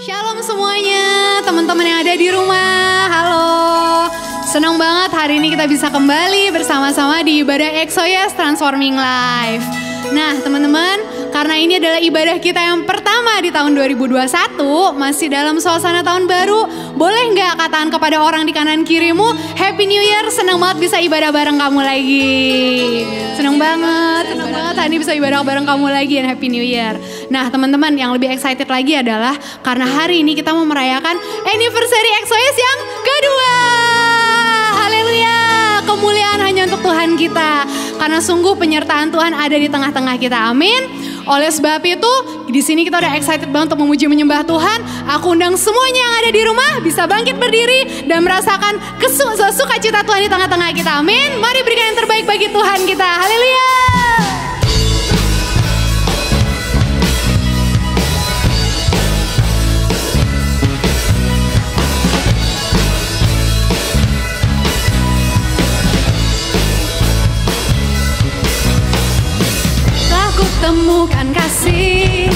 Shalom semuanya, teman-teman yang ada di rumah. Halo, senang banget hari ini kita bisa kembali bersama-sama di ibadah Exoyes Transforming Life. Nah teman-teman, karena ini adalah ibadah kita yang pertama di tahun 2021, masih dalam suasana tahun baru, boleh nggak katakan kepada orang di kanan kirimu, Happy New Year, senang banget bisa ibadah bareng kamu lagi. Senang banget hari ini bisa ibadah bareng kamu lagi, dan Happy New Year. Nah teman-teman, yang lebih excited lagi adalah karena hari ini kita mau merayakan anniversary Exoyes yang kedua. Haleluya, kemuliaan hanya untuk Tuhan kita, karena sungguh penyertaan Tuhan ada di tengah-tengah kita. Amin. Oleh sebab itu, di sini kita udah excited banget untuk memuji menyembah Tuhan. Aku undang semuanya yang ada di rumah bisa bangkit berdiri dan merasakan sukacita Tuhan di tengah-tengah kita. Amin. Mari berikan yang terbaik bagi Tuhan kita. Haleluya. Temukan kasih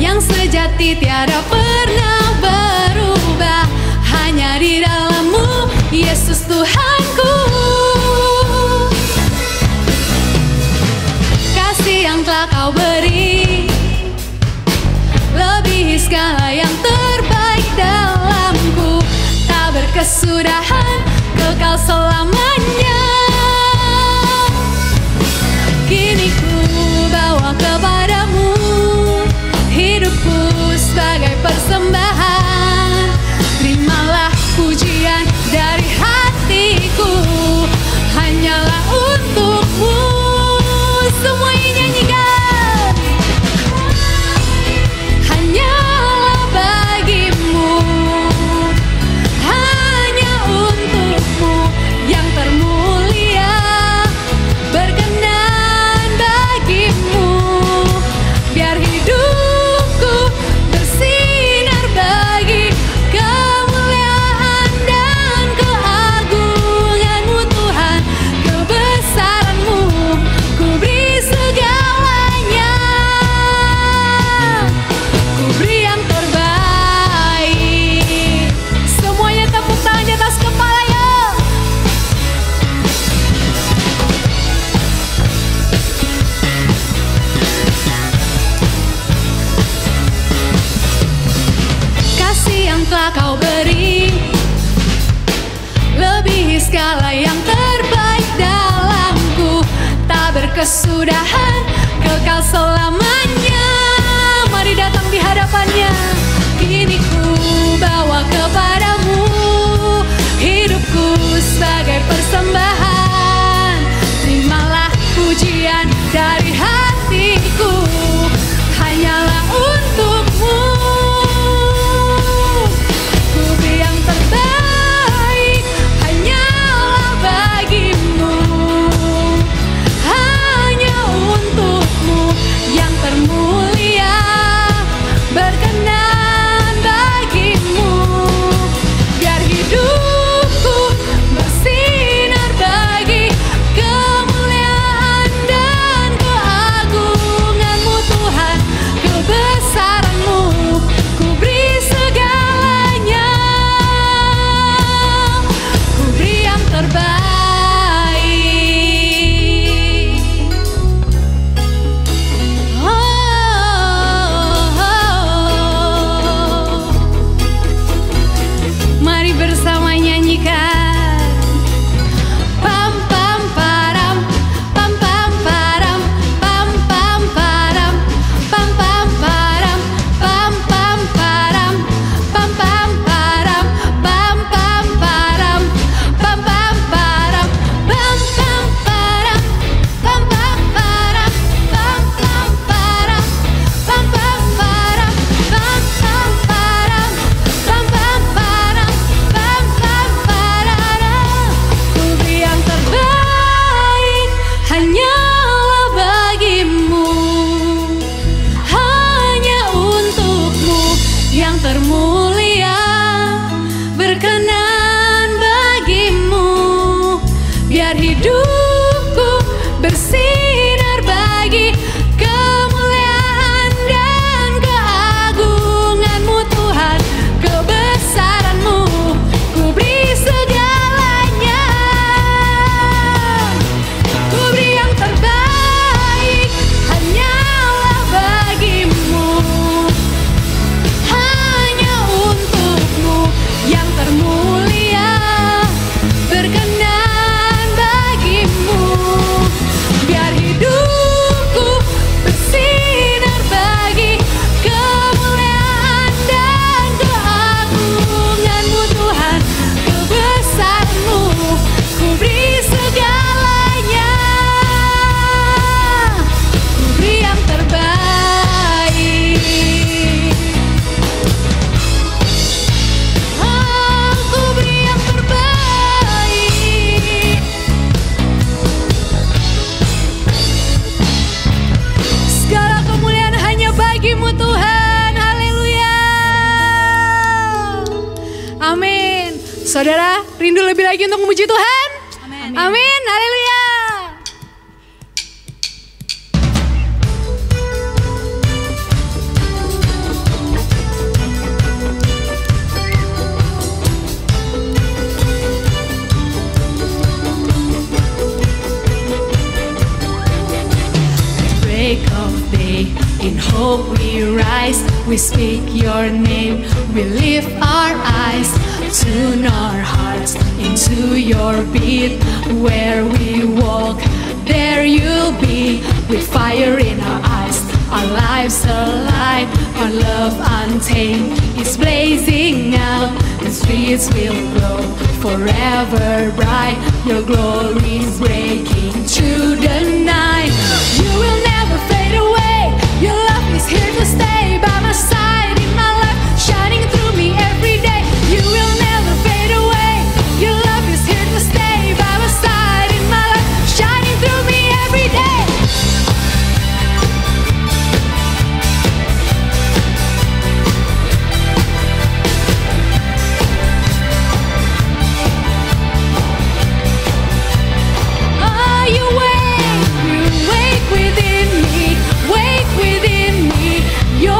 yang sejati tiada pernah berubah, hanya di dalam-Mu Yesus Tuhanku. Kasih yang telah Kau beri lebih segala yang terbaik dalamku, tak berkesudahan, kekal selamanya. Kini ku bawa kepadamu hidupku sebagai persembahan. Terimalah pujian dari hatiku, hanyalah untuk-Mu. Semuanya nyanyikan. Hanyalah bagi-Mu, hanya untuk-Mu yang termulia. Berkenan bagi-Mu, biar hidupku bersinar bagi kemuliaan dan keagungan-Mu Tuhan. Kebesaran-Mu ku beri segalanya, ku beri yang terbaik. Semuanya tepuk tangan di atas kepala yuk. Kasih yang telah Kau beri lebih segala yang terbaik dalamku, tak berkesudahan, kekal selamanya. Mari datang di hadapannya. Kini ku bawa kepadamu hidupku sebagai persembahan. Terimalah pujian dari hatiku, hanyalah untuk-Mu. Ku beri yang terbaik, hanyalah bagi-Mu, hanya untuk-Mu yang termulia. Saudara, rindu lebih lagi untuk memuji Tuhan? Amin. Amin, haleluya. Break of day, in hope we rise, we speak your name, we lift our eyes, tune our hearts into your beat. Where we walk, there you'll be, with fire in our eyes, our lives alive, our love untamed is blazing out. The streets will glow forever bright, your glory is breaking through the night. You will never fade away, your love is here to stay, by my side in my life, shining through me every day. You will never fade away, your love is here to stay, by my side in my life, shining through me every day. Oh, you wake within me, wake within me. Your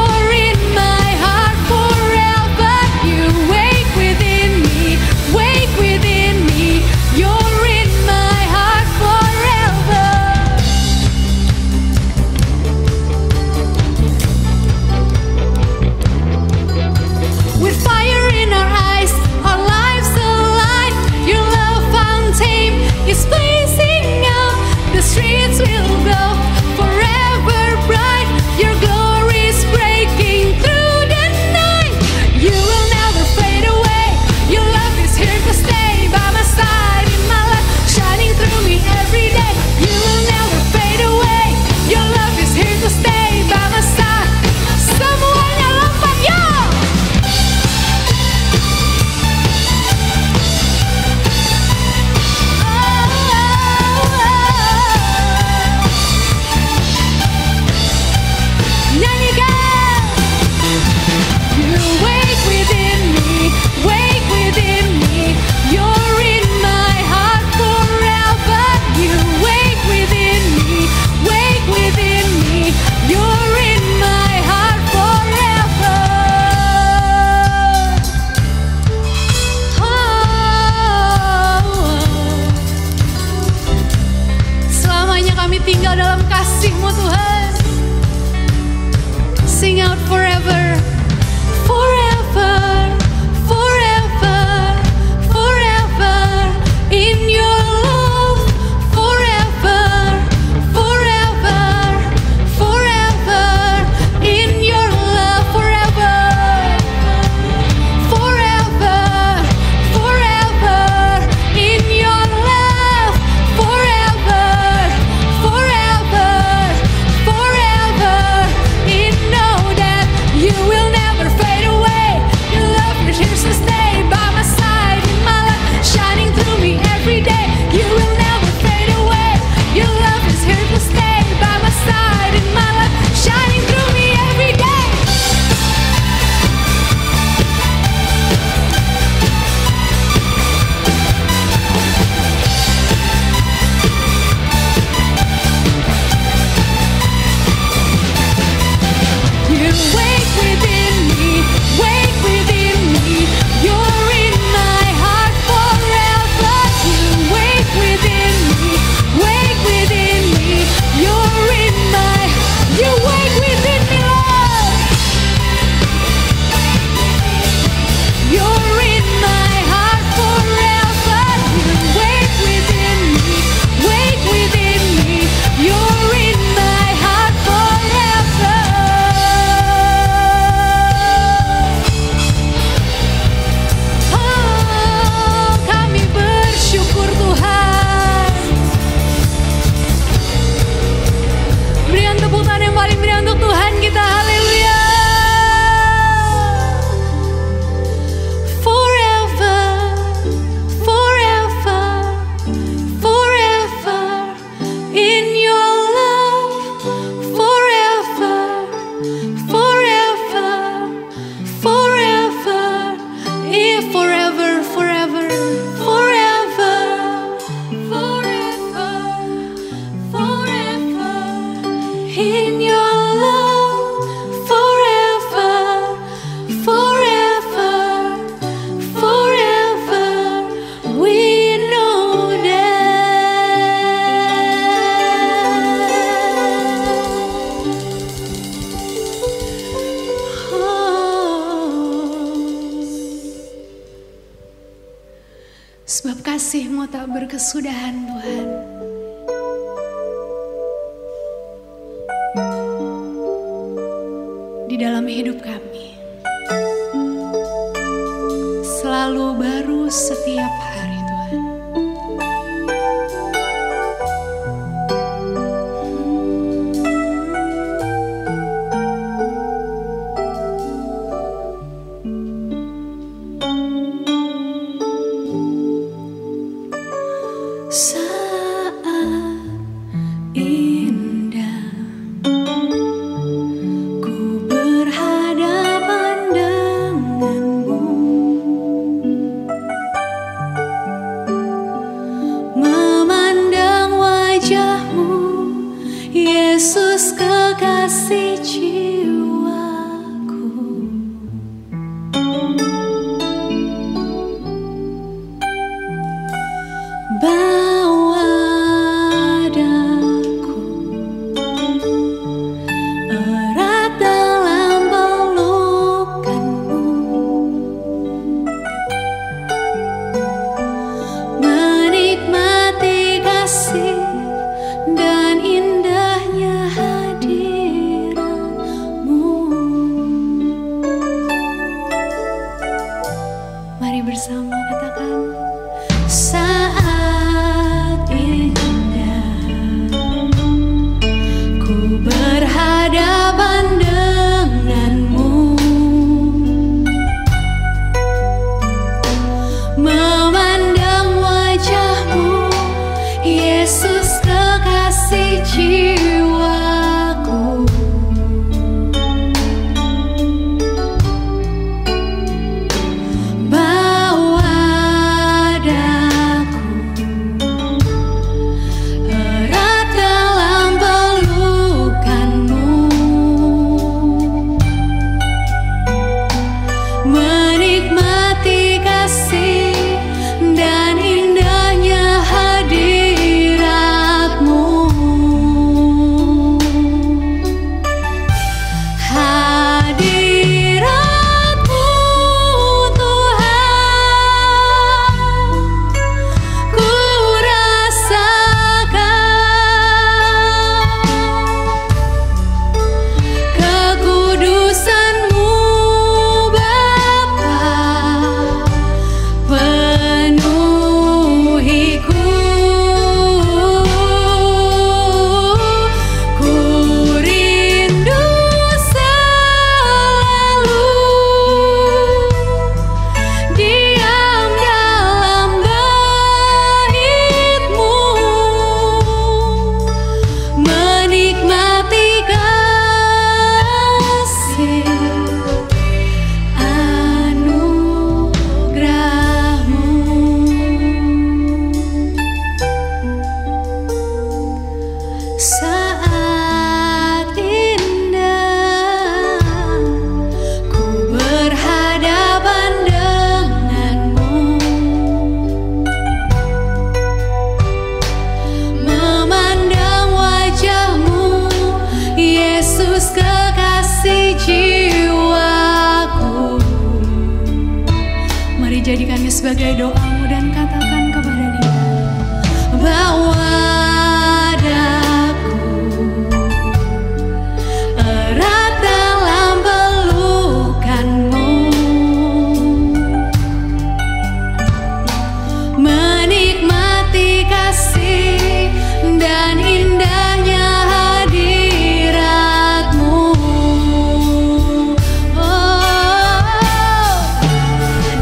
Sebab kasih-Mu tak berkesudahan Tuhan. Di dalam hidup kami selalu baru setiap hari Tuhan. Yesus kekasih jiwaku, bawa daku erat dalam pelukan-Mu, menikmati kasih dan indahnya hadirat-Mu. Mari bersama katakan, saat indah ku berhadapan dengan-Mu, memandang wajah-Mu, Yesus kekasih jiwaku, bawa daku erat dalam pelukan-Mu, menikmati kasih dan indahnya hadirat-Mu. Hadirat-Mu Tuhan, ku rasakan kekudusan-Mu Bapa, penuhiku, ku rindu selalu diam dalam bait-Mu, menikmati kasih anugerah-Mu. Saat indah ku berhadapan dengan-Mu, memandang wajah-Mu, Yesus kekasih jiwaku. Mari jadikannya sebagai doamu dan katakan kepada Dia, bawa daku erat dalam pelukan-Mu, menikmati kasih dan indahnya hadirat-Mu. Oh,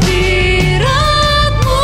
hadirat-Mu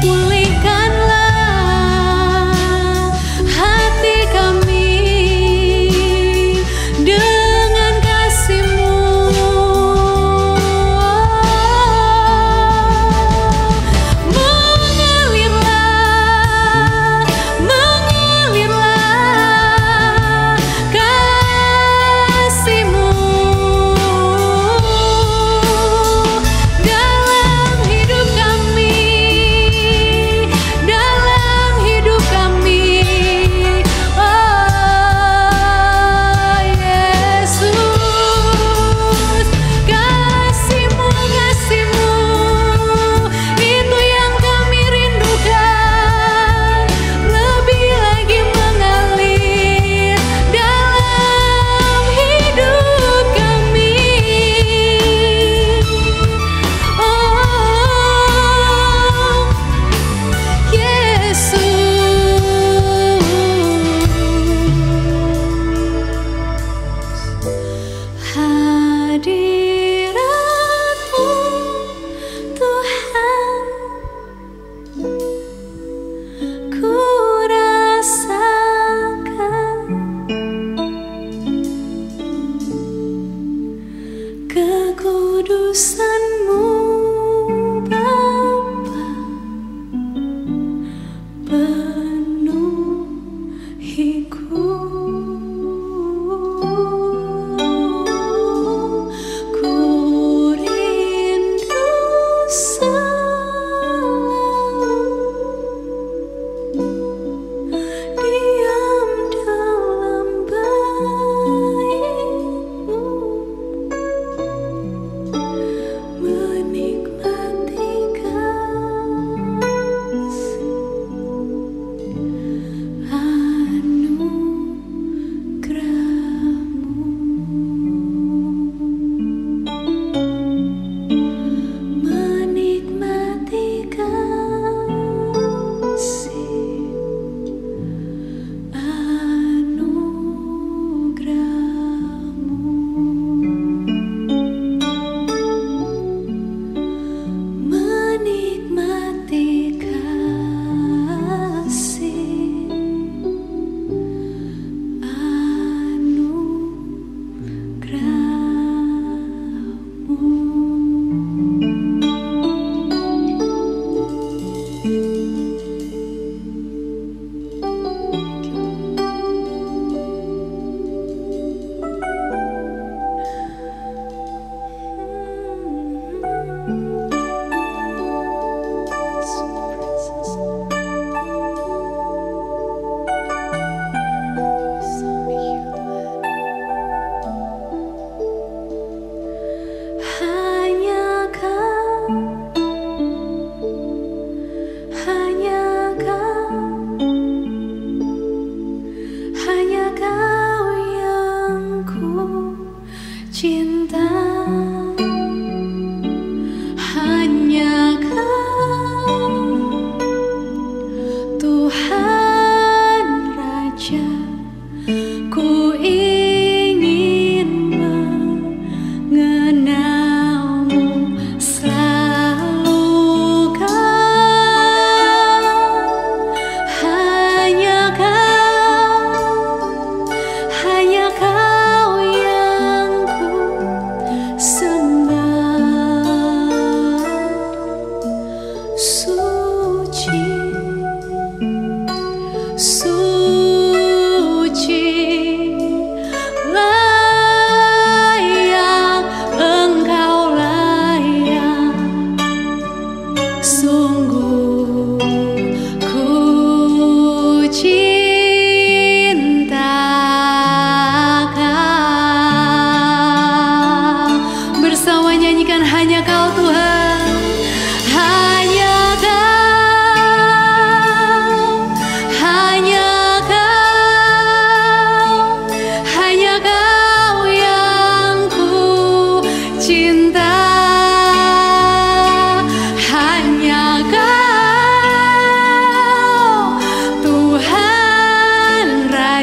Pulihkanlah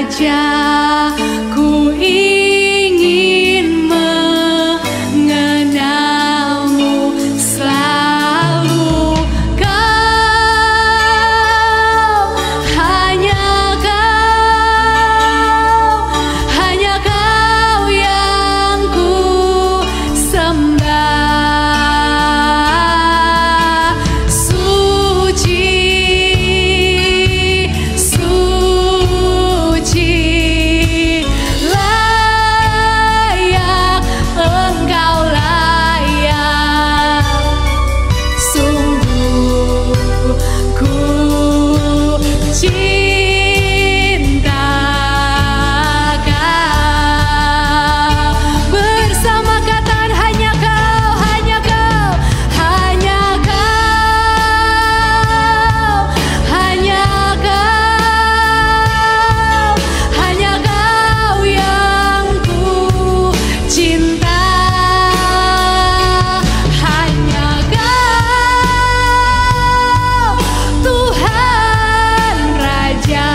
Raja, ku ingin mengenalmu selalu. Kau, hanya kau yang ku sembah. Suci, suci, layak, Engkau layak. Sungguh ku cinta Kau. Bersama katakan hanya Kau, hanya Kau, hanya Kau, hanya Kau, hanya Kau yang ku cinta. Hanya Kau, Tuhan Raja,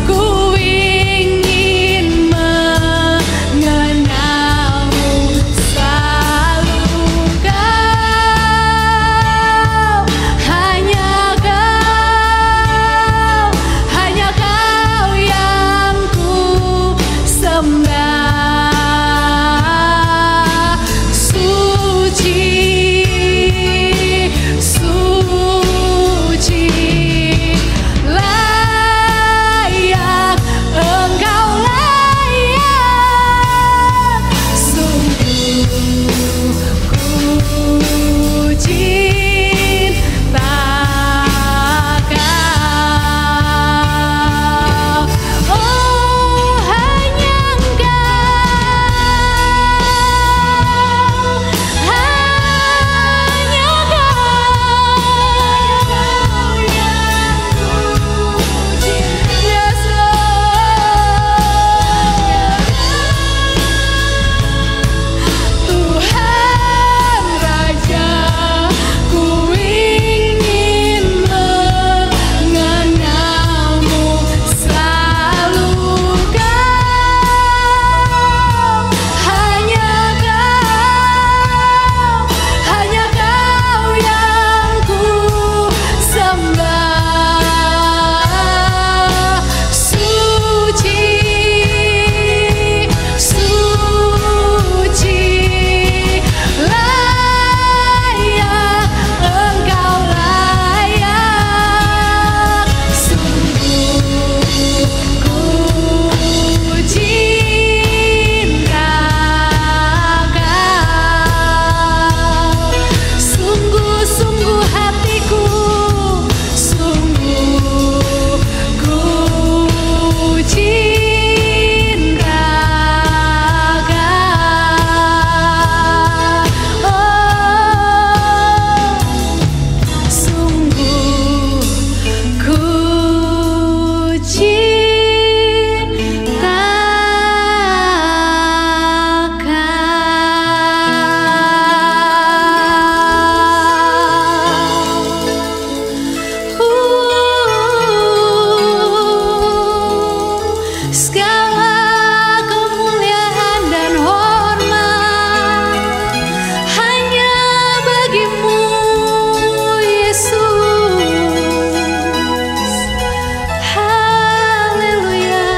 ku ingin mengenalmu selalu. Kau, hanya Kau yang ku sembah. Suci, suci, layak, Engkau layak. Sungguh ku cinta Kau. Oh, hanya Engkau, hanya Kau yang ku cinta. Yes, Lord. Tuhan Raja, ku ingin mengenalmu selalu. Kau, hanya Kau yang ku sembah. Suci, suci, layak, Engkau layak. Sungguh ku cinta Kau. Sungguh-sungguh hatiku, sungguh ku cinta Kau. Oh, sungguh ku cinta segala kemuliaan dan hormat hanya bagimu, Yesus. Haleluya,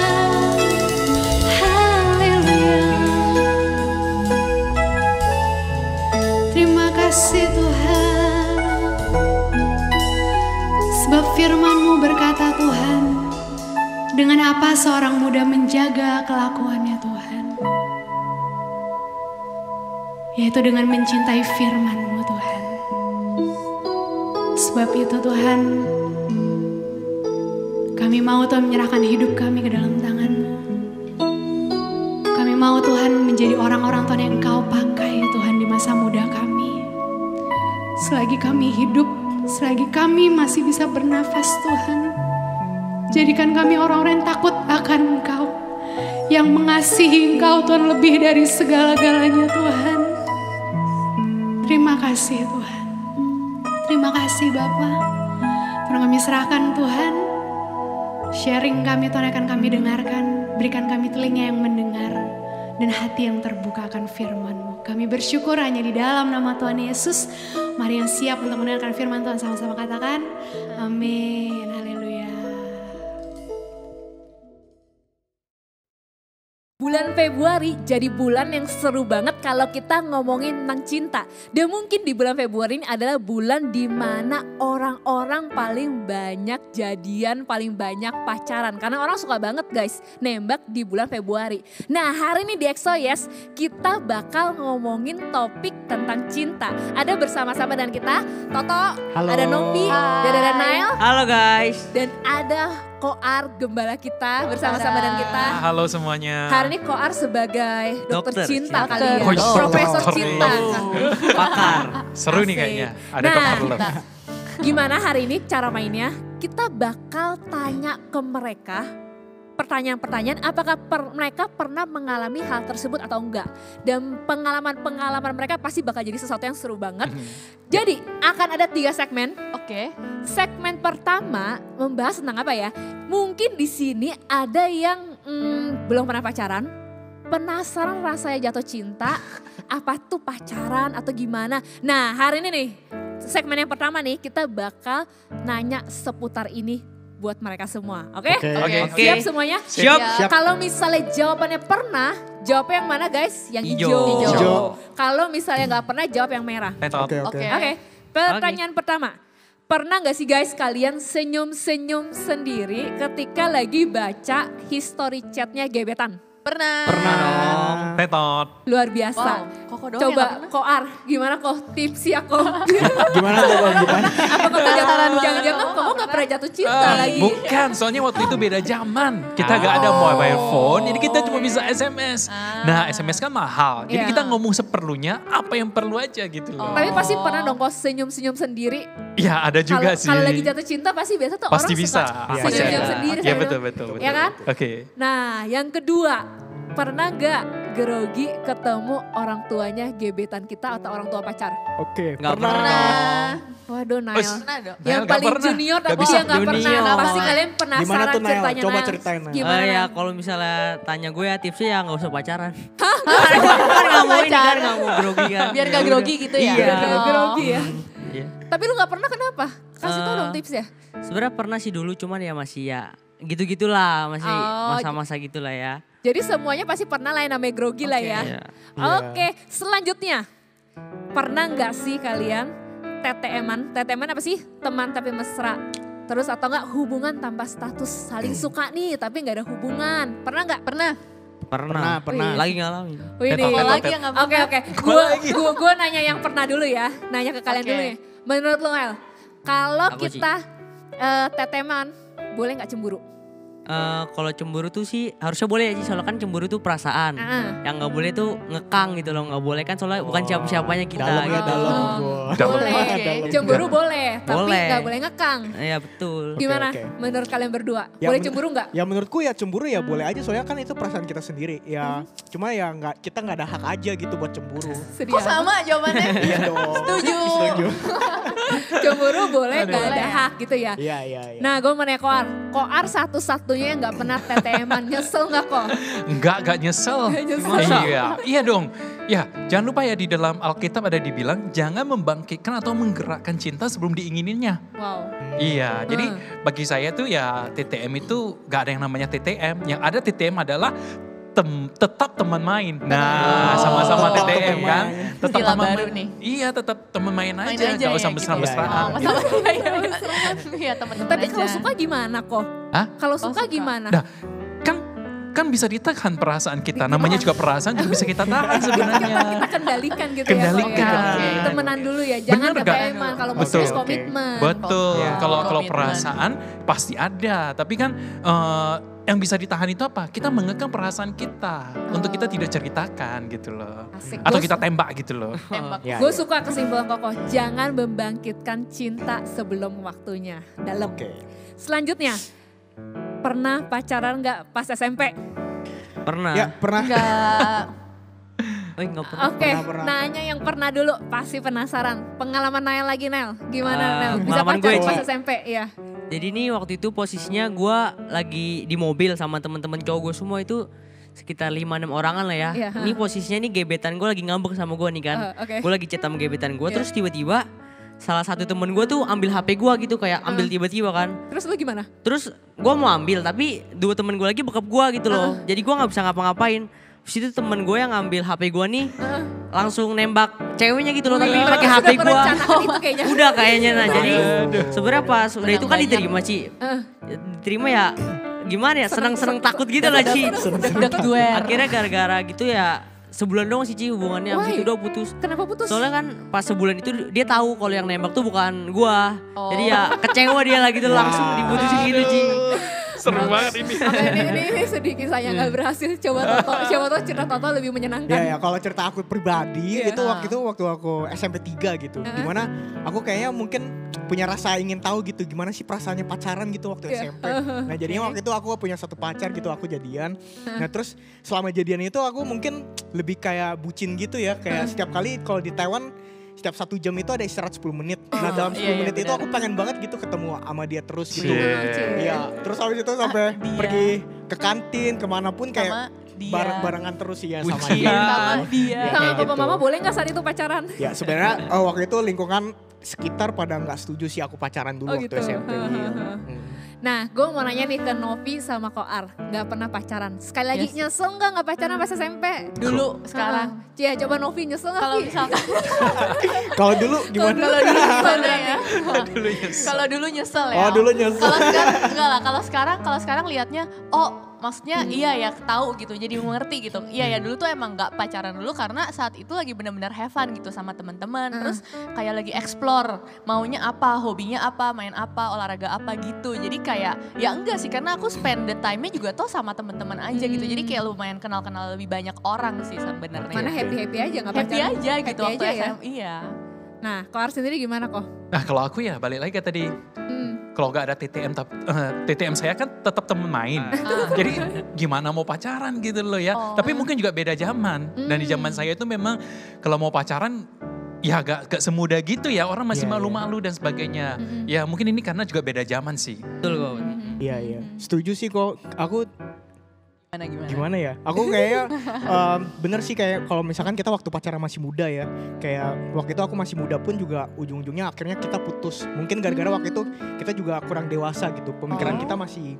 haleluya. Terima kasih Tuhan, sebab firman-Mu berkata Tuhan, dengan apa seorang muda menjaga kelakuannya Tuhan, yaitu dengan mencintai firman-Mu Tuhan. Sebab itu Tuhan, kami mau Tuhan menyerahkan hidup kami ke dalam tangan-Mu. Kami mau Tuhan menjadi orang-orang Tuhan yang Engkau pakai Tuhan di masa muda kami. Selagi kami hidup, selagi kami masih bisa bernafas Tuhan, jadikan kami orang-orang yang takut akan Engkau, yang mengasihi Engkau Tuhan lebih dari segala-galanya Tuhan. Terima kasih Tuhan. Terima kasih Bapa. Tuhan kami serahkan Tuhan Sharing kami Tuhan akan kami dengarkan. Berikan kami telinga yang mendengar dan hati yang terbuka akan firman-Mu. Kami bersyukur hanya di dalam nama Tuhan Yesus. Mari yang siap untuk mendengarkan firman Tuhan sama-sama katakan amin. Haleluya. Bulan Februari jadi bulan yang seru banget kalau kita ngomongin tentang cinta. Dan mungkin di bulan Februari ini adalah bulan di mana orang-orang paling banyak jadian, paling banyak pacaran. Karena orang suka banget guys nembak di bulan Februari. Nah hari ini di EXO Yes kita bakal ngomongin topik tentang cinta. Ada bersama-sama dengan kita Toto, Halo. ada Novi, dan ada Nail. Halo guys. Dan ada Koar, gembala kita bersama-sama dengan kita. Halo semuanya. Hari ini Koar sebagai dokter cinta cinta. kali ya. Oh, iya. Profesor Dokter cinta. Pakar. Seru nih Asik. kayaknya. Ada Nah, dokter love. Gimana hari ini cara mainnya? Kita bakal tanya ke mereka pertanyaan-pertanyaan apakah mereka pernah mengalami hal tersebut atau enggak. Dan pengalaman-pengalaman mereka pasti bakal jadi sesuatu yang seru banget. Jadi akan ada 3 segmen. Oke. Segmen pertama membahas tentang apa ya? Mungkin di sini ada yang belum pernah pacaran, penasaran rasanya jatuh cinta, apa tuh pacaran atau gimana. Nah hari ini nih, segmen yang pertama nih kita bakal nanya seputar ini buat mereka semua. Oke? Oke. Siap semuanya? Siap. Kalau misalnya jawabannya pernah, jawab yang mana guys? Yang hijau. Hijau. Kalau misalnya nggak pernah, jawab yang merah. Oke. Oke, pertanyaan pertama. Pernah gak sih guys kalian senyum-senyum sendiri ketika lagi baca history chatnya gebetan? Pernah. Pernah dong. Tetot. Luar biasa. Wow, Koko doang yang Coba gak pernah. Koar, gimana kok tips ya kok? Gimana tuh Bang? Gimana? Apa kok jangan-jangan kok gak pernah jatuh cinta lagi? Bukan, soalnya waktu itu beda zaman. Kita gak ada mobile phone, jadi kita cuma bisa SMS. Nah SMS kan mahal, jadi Iya. kita ngomong seperlunya, apa yang perlu aja gitu loh. Tapi pasti pernah dong kok senyum-senyum sendiri. Ya ada juga sih. Kalau lagi jatuh cinta pasti biasa tuh Pasti orang bisa. suka Pasti senyum-senyum ada. sendiri. Iya sambil- betul. Ya kan? Oke. Nah yang kedua, pernah gak grogi ketemu orang tuanya gebetan kita atau orang tua pacar? Oke. Pernah. Pernah. Waduh Nail. Pernah dong. Yang Nail paling gak pernah. junior Gak tapi bisa. yang gak pernah. Junior. Pasti kalian Gimana penasaran tuh Nail? ceritanya Coba Nail. ceritain Nail. Gimana Ya Nail? kalau misalnya tanya gue ya tipsnya ya gak usah pacaran. kan gak mau ini kan gak mau grogi kan. Biar gak grogi gitu ya. Iya. Gak grogi ya. Iya. Tapi lu gak pernah kenapa? Kasih tau dong tips ya. Sebenarnya pernah sih dulu cuman ya masih ya gitu-gitulah. Masih Oh, masa-masa gitulah ya. Jadi semuanya pasti pernah lah yang namanya grogi lah ya. Iya. Oke, selanjutnya. Pernah gak sih kalian TTM-an? TTM-an apa sih? Teman tapi mesra. Terus atau enggak hubungan tanpa status saling suka nih tapi gak ada hubungan. Pernah gak? Pernah. Pernah. Lagi ngalamin. Wih nih. Tetot. Lagi yang gak pernah. Oke. Gue nanya yang pernah dulu ya. Nanya ke kalian Oke. dulu ya. Menurut lo El, kalau Aku sih. kita TTM-an boleh gak cemburu? Kalau cemburu tuh sih harusnya boleh ya sih soalnya kan cemburu tuh perasaan. Ah. Yang gak boleh tuh ngekang gitu loh. Gak boleh kan soalnya bukan siapa-siapanya kita Dalam ya gitu. dalam. Dalam. Boleh. Oke. Cemburu boleh, tapi Boleh. gak boleh ngekang. Iya betul. Gimana oke. menurut kalian berdua? Ya, Boleh men- cemburu nggak? Ya menurutku ya cemburu ya boleh aja soalnya kan itu perasaan kita sendiri. Ya cuma ya nggak kita nggak ada hak aja gitu buat cemburu. Sedih Kok amat. sama jawabannya? Iya dong. Setuju. Cemburu boleh gak ada Boleh. hak gitu ya. Iya. Nah gue mau nanya Koar. Koar satu-satunya yang gak pernah TTM-an. Nyesel gak kok? Enggak nyesel. Iya dong. Ya, jangan lupa ya di dalam Alkitab ada dibilang jangan membangkitkan atau menggerakkan cinta sebelum diingininnya. Wow. Iya, jadi bagi saya tuh ya TTM itu gak ada yang namanya TTM. Yang ada TTM adalah tetap teman main. Nah, sama-sama tetap TTM teman kan. main. Tetap Istilah teman baru main. nih. Iya, tetap teman main Main aja. aja Gak ya usah gitu. mesra-mesraan. Oh, Iya teman-teman Tapi kalau aja. suka gimana kok? Hah? Kalau suka suka. gimana? Nah, kan bisa ditahan perasaan kita. Namanya juga perasaan juga bisa kita tahan sebenarnya. Kita kendalikan gitu Kendalikan. ya. Kok, ya. Oke. Temenan dulu ya. Jangan Bener gak? TTM-an. Kalau mau Betul. serius Oke. komitmen. Betul. Ya. Kalau Komitmen. perasaan pasti ada, tapi kan yang bisa ditahan itu apa? Kita mengekang perasaan kita untuk kita tidak ceritakan gitu loh. Asik. Atau Gua- kita tembak gitu loh. Tembak. Ya, Gue ya. suka kesimpulan Koko. Jangan membangkitkan cinta sebelum waktunya. Dalam. Oke. Selanjutnya. Pernah pacaran gak pas SMP? Pernah. Ya pernah. Enggak. Nggak pernah. Oke, Pernah. nanya yang pernah dulu, pasti penasaran. Pengalaman Nael lagi Nel, gimana Nel? Bisa pengalaman gue pacaran sih. pas SMP, ya. Jadi nih waktu itu posisinya gue lagi di mobil sama teman-teman cowok gue semua itu sekitar 5-6 orangan lah ya. Iya, Ini posisinya nih gebetan gue lagi ngambek sama gue nih kan. Oke. Gue lagi chat sama gebetan gue Iya. terus tiba-tiba salah satu temen gue tuh ambil HP gue gitu kayak ambil tiba-tiba kan. Terus lu gimana? Terus gue mau ambil tapi 2 temen gue lagi bekap gue gitu loh. Jadi gue gak bisa ngapa-ngapain. Terus itu temen gue yang ngambil HP gue nih langsung nembak ceweknya gitu loh tapi pakai HP Sudah gue. merencanakan itu kayaknya. Udah kayaknya nah jadi sebenarnya pas udah itu kan diterima Ci. Diterima ya gimana ya senang-senang takut gitu lah Ci. Deg-deg duel. Akhirnya gara-gara gitu ya sebulan doang sih Ci hubungannya habis Why? itu udah putus. Kenapa putus? Soalnya kan pas sebulan itu dia tahu kalau yang nembak tuh bukan gua. Jadi ya kecewa dia lah gitu langsung diputusin gitu Ci. Seru banget ini. ini sedih kisahnya nggak berhasil. Coba Toto cerita Toto lebih menyenangkan. Ya kalau cerita aku pribadi Iya. itu waktu aku SMP 3 gitu. Dimana aku kayaknya mungkin punya rasa ingin tahu gitu gimana sih perasaannya pacaran gitu waktu Iya. SMP. Nah jadinya waktu itu aku punya satu pacar gitu, aku jadian. Nah terus selama jadian itu aku mungkin lebih kayak bucin gitu ya. Kayak setiap kali kalau di Taiwan setiap 1 jam itu ada istirahat 10 menit. Nah dalam 10 iya, menit itu benar. aku pengen banget gitu ketemu sama dia terus gitu. Cie. Iya, terus habis itu sampai dia. pergi ke kantin kemanapun kayak Sama dia. bareng-barengan terus ya sama Bucin. dia. Sama dia. Ya, Sama kayak papa gitu. mama boleh nggak saat itu pacaran? Ya sebenarnya waktu itu lingkungan sekitar pada nggak setuju sih aku pacaran dulu Oh, waktu gitu. SMP. Iya. Nah, gue mau nanya nih ke Novi sama Koar, nggak pernah pacaran. Sekali lagi Yes. nyesel nggak pacaran pas SMP? Dulu, sekarang. Cia, coba Novi nyesel nggak? Kalau Vi? misalkan, Kalau dulu gimana? kalau dulu nyesel ya. Dulu nyesel. Kalau dulu nyesel ya. Oh dulu nyesel. Kalau sekarang enggak lah. Kalau sekarang liatnya, oh maksudnya iya ya tahu gitu. Jadi mengerti gitu. Iya ya dulu tuh emang nggak pacaran dulu karena saat itu lagi benar-benar have fun gitu sama teman-teman. Terus kayak lagi explore maunya apa, hobinya apa, main apa, olahraga apa gitu. Jadi kayak ya enggak sih karena aku spend the time-nya juga tuh sama teman-teman aja gitu. Jadi kayak lumayan kenal-kenal lebih banyak orang sih sebenarnya. Mana happy-happy aja nggak Happy pacaran? aja gitu Happy waktu aja ya? SM. Iya. Nah, Koar sendiri gimana kok? Nah kalau aku ya balik lagi ke tadi. Kalau nggak ada TTM, TTM saya kan tetap temen main. Jadi gimana mau pacaran gitu loh ya. Tapi mungkin juga beda zaman. Dan di zaman saya itu memang kalau mau pacaran ya gak semudah gitu ya. Orang masih Iya, iya. malu-malu dan sebagainya. Ya mungkin ini karena juga beda zaman sih. Betul kok. Iya iya. Setuju sih kok. Aku Gimana? gimana ya? Aku kayaknya bener sih kayak kalau misalkan kita waktu pacaran masih muda ya. Kayak waktu itu aku masih muda pun juga ujung-ujungnya akhirnya kita putus. Mungkin gara-gara waktu itu kita juga kurang dewasa gitu. Pemikiran kita masih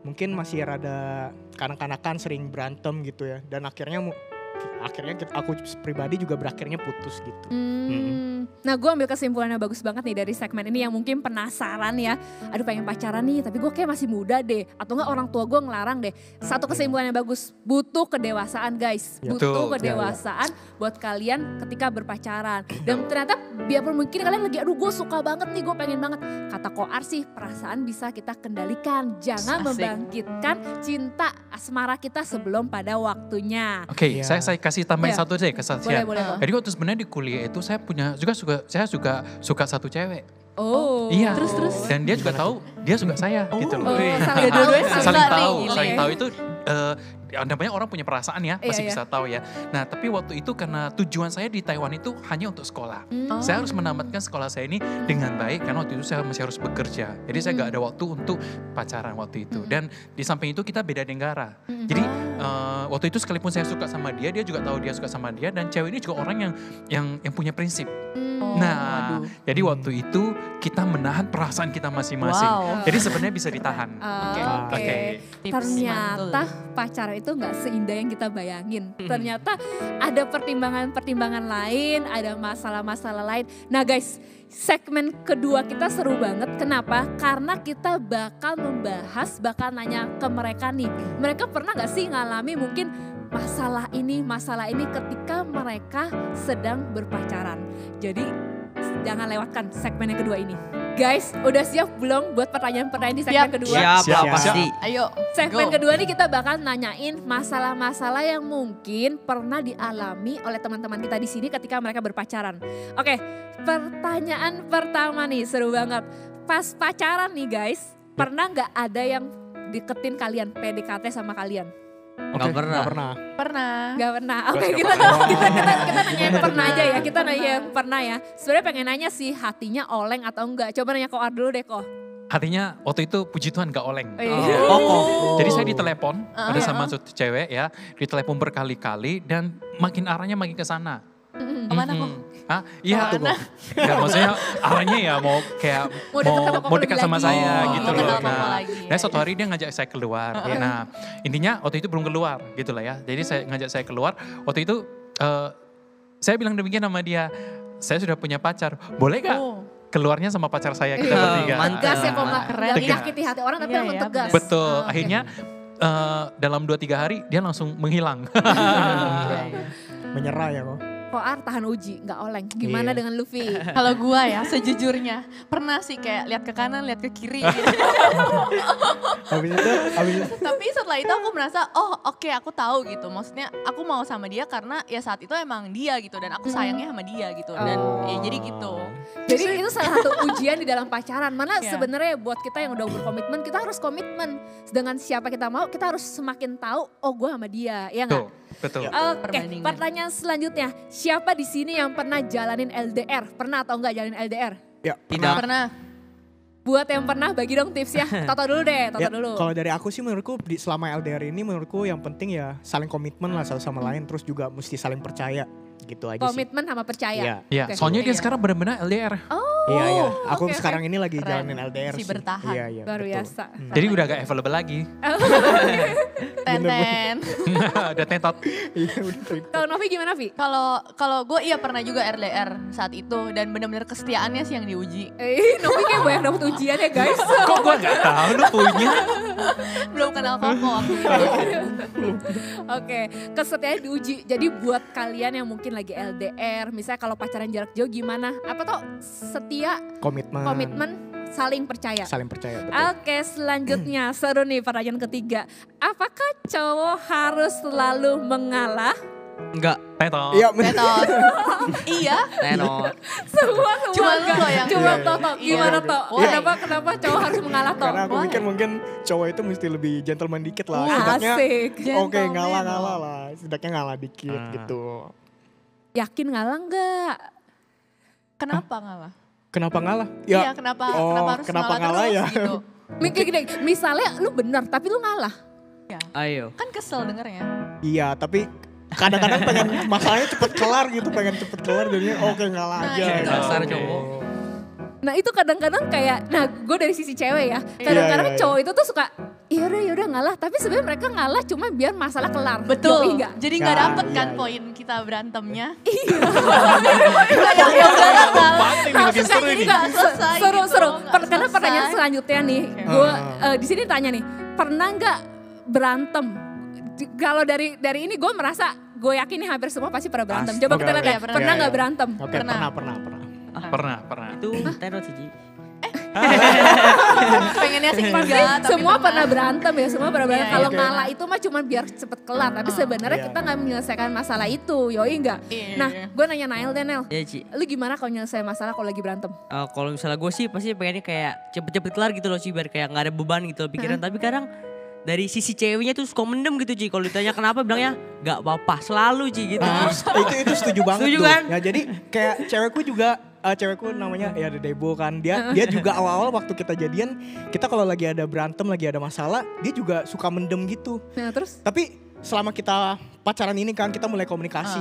mungkin masih rada kanak-kanakan sering berantem gitu ya. Dan akhirnya aku pribadi juga berakhirnya putus gitu. Nah, gue ambil kesimpulannya bagus banget nih dari segmen ini yang mungkin penasaran ya. Aduh pengen pacaran nih tapi gue kayak masih muda deh. Atau enggak orang tua gue ngelarang deh. Satu kesimpulannya bagus, butuh kedewasaan guys. Ya. Butuh Betul. kedewasaan buat kalian ketika berpacaran. Dan ternyata biarpun mungkin kalian lagi aduh gue suka banget nih, gue pengen banget. Kata Koar sih perasaan bisa kita kendalikan. Jangan Asik. membangkitkan cinta asmara kita sebelum pada waktunya. Oke, Iya. saya kasih tambahin Iya. satu deh kesaksian. Boleh, boleh. Jadi waktu sebenarnya di kuliah itu saya juga suka satu cewek. Oh. Iya. Terus. Dan dia juga tahu dia suka saya gitu loh. Oh, saling Ya, dua-duanya tahu. suka saling nih, tahu, gile. saling tahu itu namanya orang punya perasaan ya, pasti Iya, bisa tahu ya. Nah, tapi waktu itu karena tujuan saya di Taiwan itu hanya untuk sekolah. Saya harus menamatkan sekolah saya ini dengan baik karena waktu itu saya masih harus bekerja. Jadi saya gak ada waktu untuk pacaran waktu itu. Dan di samping itu kita beda negara. Jadi waktu itu sekalipun saya suka sama dia, dia juga tahu dia suka sama dia dan cewek ini juga orang yang punya prinsip. Nah, waduh. jadi waktu itu kita menahan perasaan kita masing-masing. Wow. Jadi sebenarnya bisa ditahan. Oke. Oke. Tips Ternyata mantul. pacaran itu nggak seindah yang kita bayangin. Ternyata ada pertimbangan-pertimbangan lain, ada masalah-masalah lain. Nah guys, segmen kedua kita seru banget. Kenapa? Karena kita bakal bakal nanya ke mereka nih. Mereka pernah nggak sih ngalami mungkin masalah ini ketika mereka sedang berpacaran. Jadi jangan lewatkan segmen yang kedua ini. Guys, udah siap belum buat pertanyaan-pertanyaan di segmen Siap. kedua? Siap, Siap. pasti. Ayo. Segmen go. kedua nih kita bakal nanyain masalah-masalah yang mungkin pernah dialami oleh teman-teman kita di sini ketika mereka berpacaran. Oke, pertanyaan pertama nih seru banget. Pas pacaran nih guys, pernah nggak ada yang deketin kalian, PDKT sama kalian? Nggak pernah. Nggak pernah. Pernah. Gak pernah. Oke, Nggak kita pernah. nanya yang pernah aja ya. Kita nanya yang pernah ya. Sebenarnya pengen nanya sih hatinya oleng atau enggak. Coba nanya Koar dulu deh kok. Artinya waktu itu puji Tuhan gak oleng. Iya. Oh. Jadi saya ditelepon, ada sama satu cewek ya, ditelepon berkali-kali dan makin arahnya makin ke sana. Kemana kok? Hah? Iya tuh kok. Enggak, maksudnya arahnya ya mau kayak Mau dekat sama mau Koko dekat sama lagi. saya Oh, gitu mau loh. kenal Koko Nah, lagi. nah suatu hari dia ngajak saya keluar. Nah intinya waktu itu belum keluar gitu lah ya. Jadi saya ngajak saya keluar, waktu itu saya bilang demikian sama dia, saya sudah punya pacar, boleh gak keluarnya sama pacar saya kita bertiga? mantap. Tegas ya kok nggak Keren. menyakiti hati orang tapi Iya, emang iya, tegas. Betul, Oh, oke. akhirnya dalam 2-3 hari dia langsung menghilang. Menyerah ya kok. Koar tahan uji, nggak oleng. Gimana Iya. dengan Luffy? Kalau gua ya sejujurnya pernah sih kayak lihat ke kanan, lihat ke kiri gitu. Habis itu Tapi setelah itu aku merasa oh oke, aku tahu gitu. Maksudnya aku mau sama dia karena ya saat itu emang dia gitu dan aku sayangnya sama dia gitu dan ya jadi gitu. Jadi itu salah satu ujian di dalam pacaran. Mana Iya. sebenarnya buat kita yang udah berkomitmen, kita harus komitmen. Dengan siapa kita mau, kita harus semakin tahu, oh gue sama dia, ya nggak? Betul. Oke, Perbandingan. pertanyaan selanjutnya. Siapa di sini yang pernah jalanin LDR? Pernah atau enggak jalanin LDR? ya Tidak. Pernah. Buat yang pernah bagi dong tips ya. Toto dulu deh, Toto Ya, dulu. kalau dari aku sih menurutku selama LDR ini menurutku yang penting ya saling komitmen lah satu sama lain, terus juga mesti saling percaya gitu aja sih. Komitmen sama percaya. Iya. Iya, Oke. soalnya dia Iya. sekarang benar-benar LDR. Iya, iya. Aku oke, sekarang ini lagi Keren. jalanin LDR Si sih. bertahan. Iya, iya. Baru betul. biasa. Jadi udah gak available lagi. Tenten. Udah tetot. Iya, udah. Kalau Novi gimana Vi? Kalau gue iya pernah juga RDR saat itu dan benar-benar kesetiaannya sih yang diuji. Novi kayak banyak dapet ujian ya guys. Kok gue gak tahu lu punya? Belum kenal Koko waktu itu. Oke, kesetiaan diuji. Jadi buat kalian yang mungkin lagi LDR, misalnya kalau pacaran jarak jauh gimana? Apa tuh setia, komitmen, saling percaya. Saling percaya, betul. Oke, selanjutnya seru nih pertanyaan ketiga. Apakah cowok harus selalu mengalah? Enggak. Tetot. Iya, bener. Tetot. Iya. Tenot. Semua Cuma lu enggak. loh yang- Cuma Iya, Toto, iya. gimana Iya. Tok? Why? Kenapa cowok harus mengalah Tok? Karena aku Why? pikir mungkin cowok itu mesti lebih gentleman dikit lah. Setidaknya Asik. oke Gentleman ngalah-ngalah loh. lah. Setidaknya ngalah dikit gitu. Yakin ngalah enggak? Kenapa ngalah? Kenapa ngalah? Iya, kenapa harus kenapa ngalah ngalah terus ya? gitu. Mikir gini, misalnya lu bener tapi lu ngalah. Ya. Ayo. Kan kesel dengernya. Iya, tapi kadang-kadang pengen masalahnya cepet kelar gitu, pengen cepet kelar jadinya oke ngalah Nah, aja. itu. Dasar Oke. cowok. Nah itu kadang-kadang kayak, nah gue dari sisi cewek ya, kadang-kadang Iya, iya. cowok itu tuh suka, yaudah ngalah, tapi sebenarnya mereka ngalah cuma biar masalah kelar. Betul. Yoi nggak? Jadi nggak Nah, dapet kan iya. poin kita berantemnya. Iya. Kayak ya udahlah ngalah. Pasti nih makin seru ini. Nggak selesai Seru, gitu, seru. nggak Karena selesai. pertanyaan selanjutnya nih, gue di sini tanya nih, pernah nggak berantem? Kalau dari ini gue merasa, gue yakin nih hampir semua pasti pernah berantem. Coba Oke, kita lihat oke. ya, Pernah. pernah Iya, nggak iya. berantem? Oke, Pernah. pernah. Itu tenot sih Ji. Pengennya sih Pasti enggak, tapi semua pernah berantem ya, semua pernah berantem. Iya, Kalau iya. ngalah itu mah cuma biar cepet kelar, tapi sebenarnya Iya. kita nggak menyelesaikan masalah itu, yoi nggak? Iya. Nah, gue nanya Nail deh Nel, Iya Ci. lu gimana kalau nyelesain masalah kalau lagi berantem? Kalau misalnya gue sih pasti pengennya kayak cepet-cepet kelar gitu loh sih biar kayak gak ada beban gitu loh pikiran. Tapi kadang dari sisi ceweknya tuh suka mendem gitu Ci. Kalau ditanya kenapa bilangnya gak apa-apa selalu Ci gitu. Nah, itu setuju banget Setuju tuh. kan? Ya jadi kayak cewekku namanya ya ada Debo kan. Dia juga awal-awal waktu kita jadian, kita kalau lagi ada berantem, lagi ada masalah, dia juga suka mendem gitu. Nah terus? Tapi selama kita pacaran ini kan kita mulai komunikasi,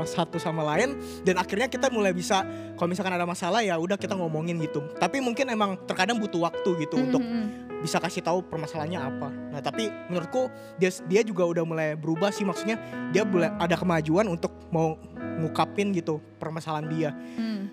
satu sama lain, dan akhirnya kita mulai bisa kalau misalkan ada masalah ya udah kita ngomongin gitu. Tapi mungkin emang terkadang butuh waktu gitu untuk bisa kasih tahu permasalahannya apa. Nah tapi menurutku dia juga udah mulai berubah sih, maksudnya dia mulai ada kemajuan untuk mau ngungkapin gitu permasalahan dia.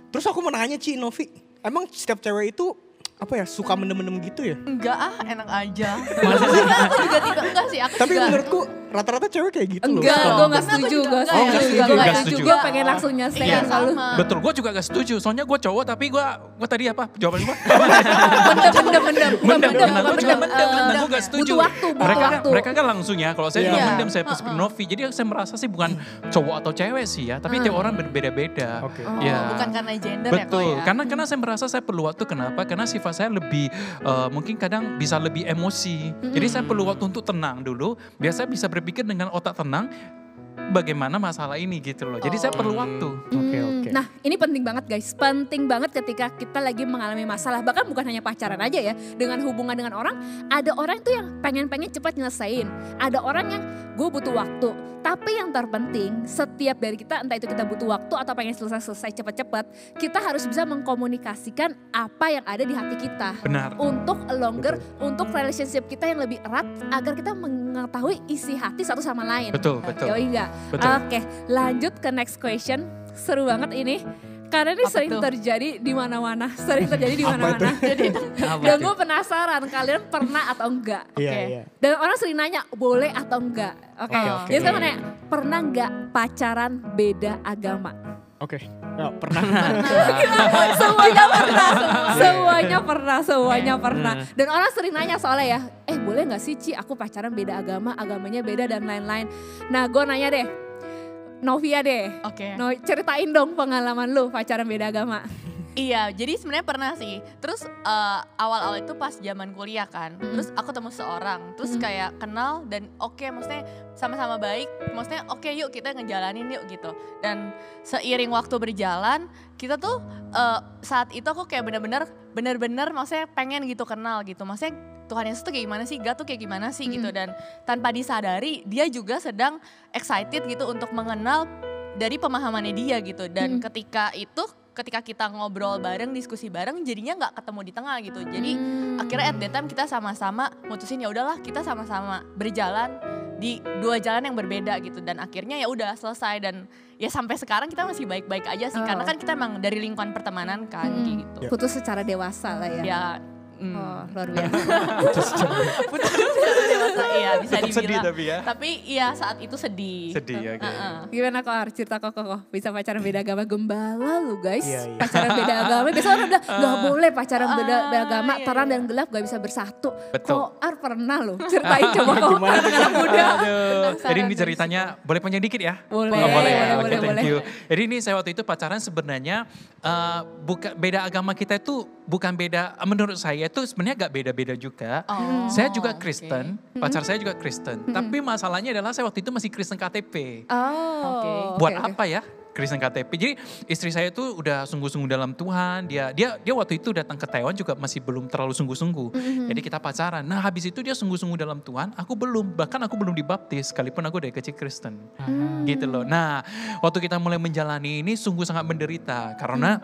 Terus aku mau nanya Ci, Novi, emang setiap cewek itu apa ya suka mendem-mendem gitu ya? Enggak enak aja. Enggak, aku juga tipe enggak sih, aku Tapi juga. menurutku rata-rata cewek kayak gitu loh. Enggak, Suka gue gak Karena aku setuju, juga gue enggak ya. setuju. Nggak Gue setuju. Gue pengen langsung nyelesain Iya, kalau sama. Betul, gue juga gak setuju. Soalnya gue cowok tapi gue tadi apa? Jawaban gue? mendem. Gue juga mendem. Nah, gue gak setuju. Butuh waktu, Mereka kan langsung ya. Kalau saya juga Iya. mendem, saya seperti Novi. Jadi saya merasa sih bukan cowok atau cewek sih ya. Tapi tiap orang berbeda-beda. Oke. Ya. Bukan karena gender Betul, ya kok ya. karena saya merasa saya perlu waktu. Kenapa? Karena sifat saya lebih mungkin kadang bisa lebih emosi. Jadi saya perlu waktu untuk tenang. dulu, biar saya bisa berpikir dengan otak tenang bagaimana masalah ini gitu loh. Jadi saya perlu waktu. Oke. Nah ini penting banget guys, penting banget ketika kita lagi mengalami masalah. Bahkan bukan hanya pacaran aja ya, dengan hubungan dengan orang. Ada orang tuh yang pengen cepat nyelesain. Ada orang yang gue butuh waktu. Tapi yang terpenting setiap dari kita, entah itu kita butuh waktu atau pengen selesai cepet-cepet, kita harus bisa mengkomunikasikan apa yang ada di hati kita. Benar. Untuk longer, untuk relationship kita yang lebih erat agar kita mengetahui isi hati satu sama lain. Betul. Yoi enggak? Betul. Oke, lanjut ke next question. Seru banget ini. Karena ini sering terjadi di mana-mana, Dan gue penasaran kalian pernah atau enggak? Iya. Dan orang sering nanya boleh atau enggak? Oke. Oke. Jadi saya mau nanya, pernah enggak pacaran beda agama? Oke. Ya, pernah. Semuanya pernah. Dan orang sering nanya soalnya ya, boleh gak sih Ci aku pacaran beda agama, agamanya beda dan lain-lain. Nah gue nanya deh, Novia deh. Oke. Ceritain dong pengalaman lu pacaran beda agama. Iya, jadi sebenarnya pernah sih. Terus awal-awal itu pas zaman kuliah kan. Terus aku temu seorang, terus kayak kenal dan oke, maksudnya sama-sama baik. Maksudnya oke, yuk kita ngejalanin yuk gitu. Dan seiring waktu berjalan, kita tuh saat itu aku kayak bener-bener maksudnya pengen gitu kenal gitu. Maksudnya Tuhan Yesus tuh kayak gimana sih, God tuh kayak gimana sih gitu. Dan tanpa disadari dia juga sedang excited gitu untuk mengenal dari pemahamannya dia gitu. Dan ketika kita ngobrol bareng, diskusi bareng, jadinya nggak ketemu di tengah gitu. Jadi akhirnya at that time kita sama-sama mutusin ya udahlah kita sama-sama berjalan di dua jalan yang berbeda gitu. Dan akhirnya ya udah selesai dan ya sampai sekarang kita masih baik-baik aja sih. Karena kan kita emang dari lingkungan pertemanan kan gitu. Putus secara dewasa lah ya. Ya. Luar biasa. Putus secara dewasa, iya bisa Tetap dibilang. sedih tapi ya. Tapi iya saat itu sedih. Sedih ya. Gimana kok cerita kok bisa pacaran beda agama, gembala lu guys. Iya. Pacaran beda agama, biasanya orang bilang gak boleh pacaran beda agama, terang dan gelap gak bisa bersatu. Betul. Koar pernah lu, ceritain coba kok anak muda. Jadi ini ceritanya boleh panjang dikit ya? Boleh, Oh, boleh ya? Oke, boleh. thank you. Jadi ini saya waktu itu pacaran sebenarnya bukan beda agama kita itu bukan beda, menurut saya itu sebenarnya gak beda-beda juga. Saya juga Kristen, pacar saya juga Kristen. Tapi masalahnya adalah saya waktu itu masih Kristen KTP. Buat apa ya? Kristen KTP. Jadi istri saya itu udah sungguh-sungguh dalam Tuhan. Dia waktu itu datang ke Taiwan juga masih belum terlalu sungguh-sungguh. Jadi kita pacaran. Nah habis itu dia sungguh-sungguh dalam Tuhan. Aku belum. Bahkan aku belum dibaptis. Sekalipun aku dari kecil Kristen. Gitu loh. Nah waktu kita mulai menjalani ini sungguh sangat menderita. Karena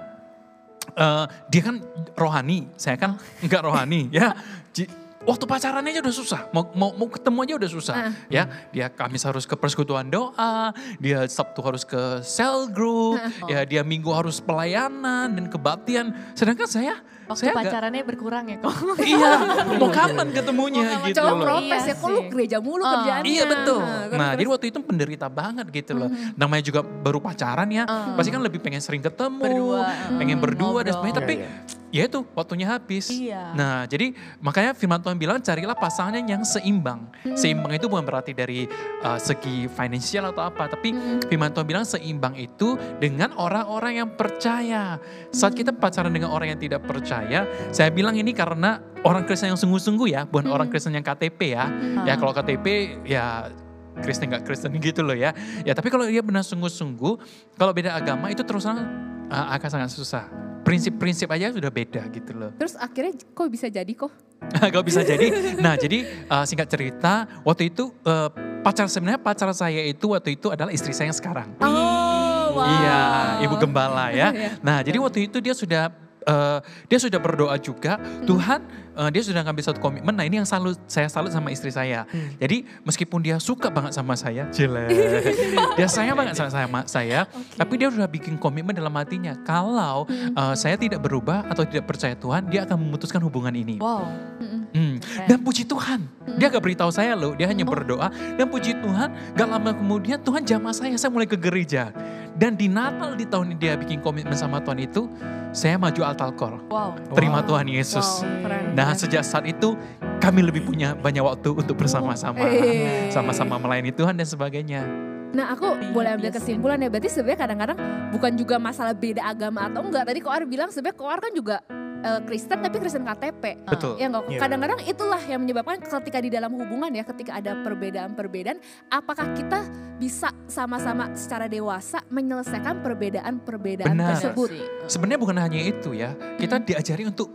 dia kan rohani. Saya kan enggak rohani ya. Waktu pacarannya aja udah susah, mau ketemu aja udah susah, ya. Dia Kamis harus ke persekutuan doa, dia Sabtu harus ke cell group, ya dia Minggu harus pelayanan dan kebaktian. Sedangkan saya pacarannya berkurang ya kok. Iya, mau kapan ketemunya gitu Coba loh. protes ya, kok lu gereja mulu kerjaannya. Iya betul. Nah jadi waktu itu penderita banget gitu loh. Namanya juga baru pacaran ya, pasti kan lebih pengen sering ketemu, pengen berdua dan sebagainya. Tapi ya itu waktunya habis. Nah jadi makanya firman Tuhan bilang carilah pasangan yang seimbang. Seimbang itu bukan berarti dari segi finansial atau apa. Tapi firman Tuhan bilang seimbang itu dengan orang-orang yang percaya. Saat kita pacaran dengan orang yang tidak percaya, saya bilang ini karena orang Kristen yang sungguh-sungguh ya. Bukan orang Kristen yang KTP ya. Ya kalau KTP ya Kristen gak Kristen gitu loh ya. Ya tapi kalau dia benar sungguh-sungguh, kalau beda agama itu terus terang akan sangat susah. Prinsip-prinsip aja sudah beda gitu loh. Terus akhirnya kok bisa jadi kok? Gak bisa jadi. Nah jadi singkat cerita waktu itu sebenarnya pacar saya itu waktu itu adalah istri saya yang sekarang. Oh wow. Iya ibu gembala ya. Nah jadi waktu itu dia sudah berdoa juga. Tuhan dia sudah ngambil satu komitmen. Nah ini yang saya salut sama istri saya. Jadi meskipun dia suka banget sama saya, dia sayang banget sama saya, tapi dia sudah bikin komitmen dalam hatinya. Kalau saya tidak berubah atau tidak percaya Tuhan, dia akan memutuskan hubungan ini. Wow. Dan puji Tuhan, dia gak beritahu saya loh, dia hanya berdoa. Dan puji Tuhan, gak lama kemudian Tuhan jamah saya mulai ke gereja. Dan di Natal di tahun ini dia bikin komitmen sama Tuhan itu, saya maju altar-call. Wow. Terima Tuhan Yesus. Nah sejak saat itu kami lebih punya banyak waktu untuk bersama-sama. Sama-sama melayani Tuhan dan sebagainya. Nah aku boleh ambil kesimpulan ya, berarti sebenarnya kadang-kadang bukan juga masalah beda agama atau enggak. Tadi Koar bilang sebenarnya Koar kan juga Kristen tapi Kristen KTP. Betul. Ya nggak? Iya. Kadang-kadang itulah yang menyebabkan ketika di dalam hubungan ya, ketika ada perbedaan-perbedaan, apakah kita bisa sama-sama secara dewasa menyelesaikan perbedaan-perbedaan Benar. tersebut? Sebenarnya bukan hanya itu ya, kita diajari untuk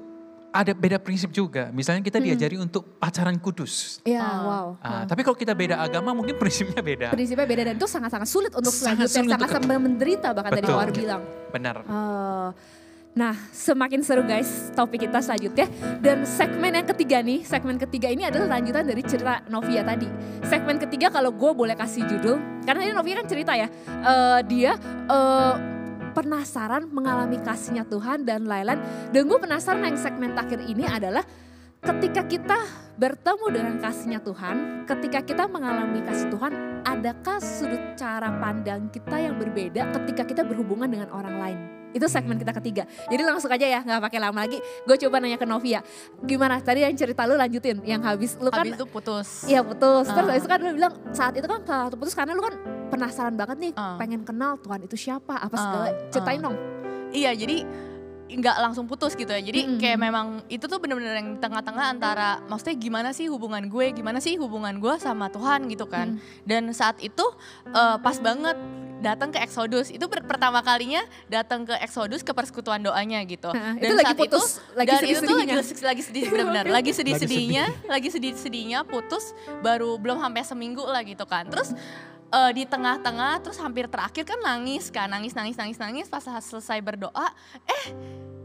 ada beda prinsip juga. Misalnya kita diajari untuk pacaran kudus. Iya, wow. Tapi kalau kita beda agama mungkin prinsipnya beda. Prinsipnya beda dan itu sangat-sangat sulit untuk Sangat selanjutnya, sulit sangat menderita bahkan tadi Betul. Mawar bilang. Benar. Nah, semakin seru guys topik kita selanjutnya. Dan segmen yang ketiga nih, segmen ketiga ini adalah lanjutan dari cerita Novia tadi. Segmen ketiga kalau gue boleh kasih judul, karena ini Novia kan cerita ya, dia penasaran mengalami kasihnya Tuhan dan lain-lain. Dan gue penasaran yang segmen terakhir ini adalah ketika kita bertemu dengan kasihnya Tuhan, ketika kita mengalami kasih Tuhan, adakah sudut cara pandang kita yang berbeda ketika kita berhubungan dengan orang lain? Itu segmen kita ketiga. Jadi langsung aja ya, gak pakai lama lagi. Gue coba nanya ke Novia, gimana tadi yang cerita lu lanjutin, yang habis lu kan. Habis itu putus. Iya putus, terus habis itu kan lu bilang saat itu kan waktu putus karena lu kan penasaran banget nih, pengen kenal Tuhan itu siapa, apa segala, ceritain dong. Iya, jadi nggak langsung putus gitu ya. Jadi kayak memang itu tuh bener-bener yang tengah-tengah antara maksudnya gimana sih hubungan gue sama Tuhan gitu kan. Dan saat itu pas banget datang ke Exodus. Itu pertama kalinya datang ke Exodus, ke persekutuan doanya gitu. Dan itu lagi saat putus, itu lagi dan itu tuh sedih-sedihnya. lagi sedih benar-benar, lagi sedih-sedihnya putus baru belum sampai seminggu lah gitu kan. Terus di tengah-tengah terus hampir terakhir kan nangis pas selesai berdoa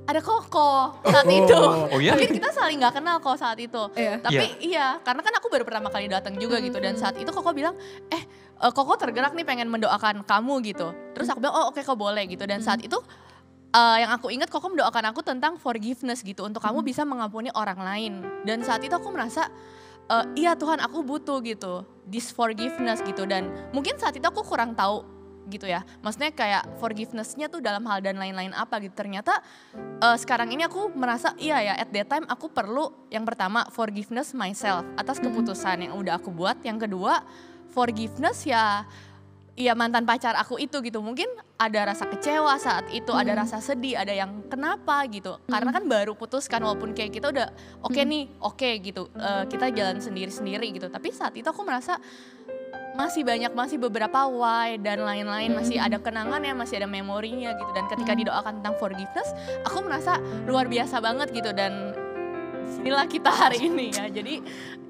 ada Koko saat itu. Oh ya? Tapi kita saling nggak kenal kok saat itu. Iya. Tapi iya, karena kan aku baru pertama kali datang juga gitu. Dan saat itu Koko bilang, Koko tergerak nih pengen mendoakan kamu gitu. Terus aku bilang, oh oke kok boleh gitu. Dan saat itu yang aku ingat Koko mendoakan aku tentang forgiveness gitu. Untuk kamu bisa mengampuni orang lain. Dan saat itu aku merasa, iya Tuhan aku butuh gitu. This forgiveness gitu. Dan mungkin saat itu aku kurang tahu gitu ya, maksudnya kayak forgiveness-nya tuh dalam hal dan lain-lain apa gitu. Ternyata sekarang ini aku merasa iya ya, at that time aku perlu yang pertama forgiveness myself atas keputusan yang udah aku buat. Yang kedua forgiveness ya mantan pacar aku itu gitu. Mungkin ada rasa kecewa saat itu, ada rasa sedih, ada yang kenapa gitu. Karena kan baru putus kan, walaupun kayak kita udah oke gitu, kita jalan sendiri-sendiri gitu. Tapi saat itu aku merasa masih beberapa why dan lain-lain, masih ada kenangannya, masih ada memorinya gitu. Dan ketika didoakan tentang forgiveness, aku merasa luar biasa banget gitu. Dan inilah kita hari ini ya.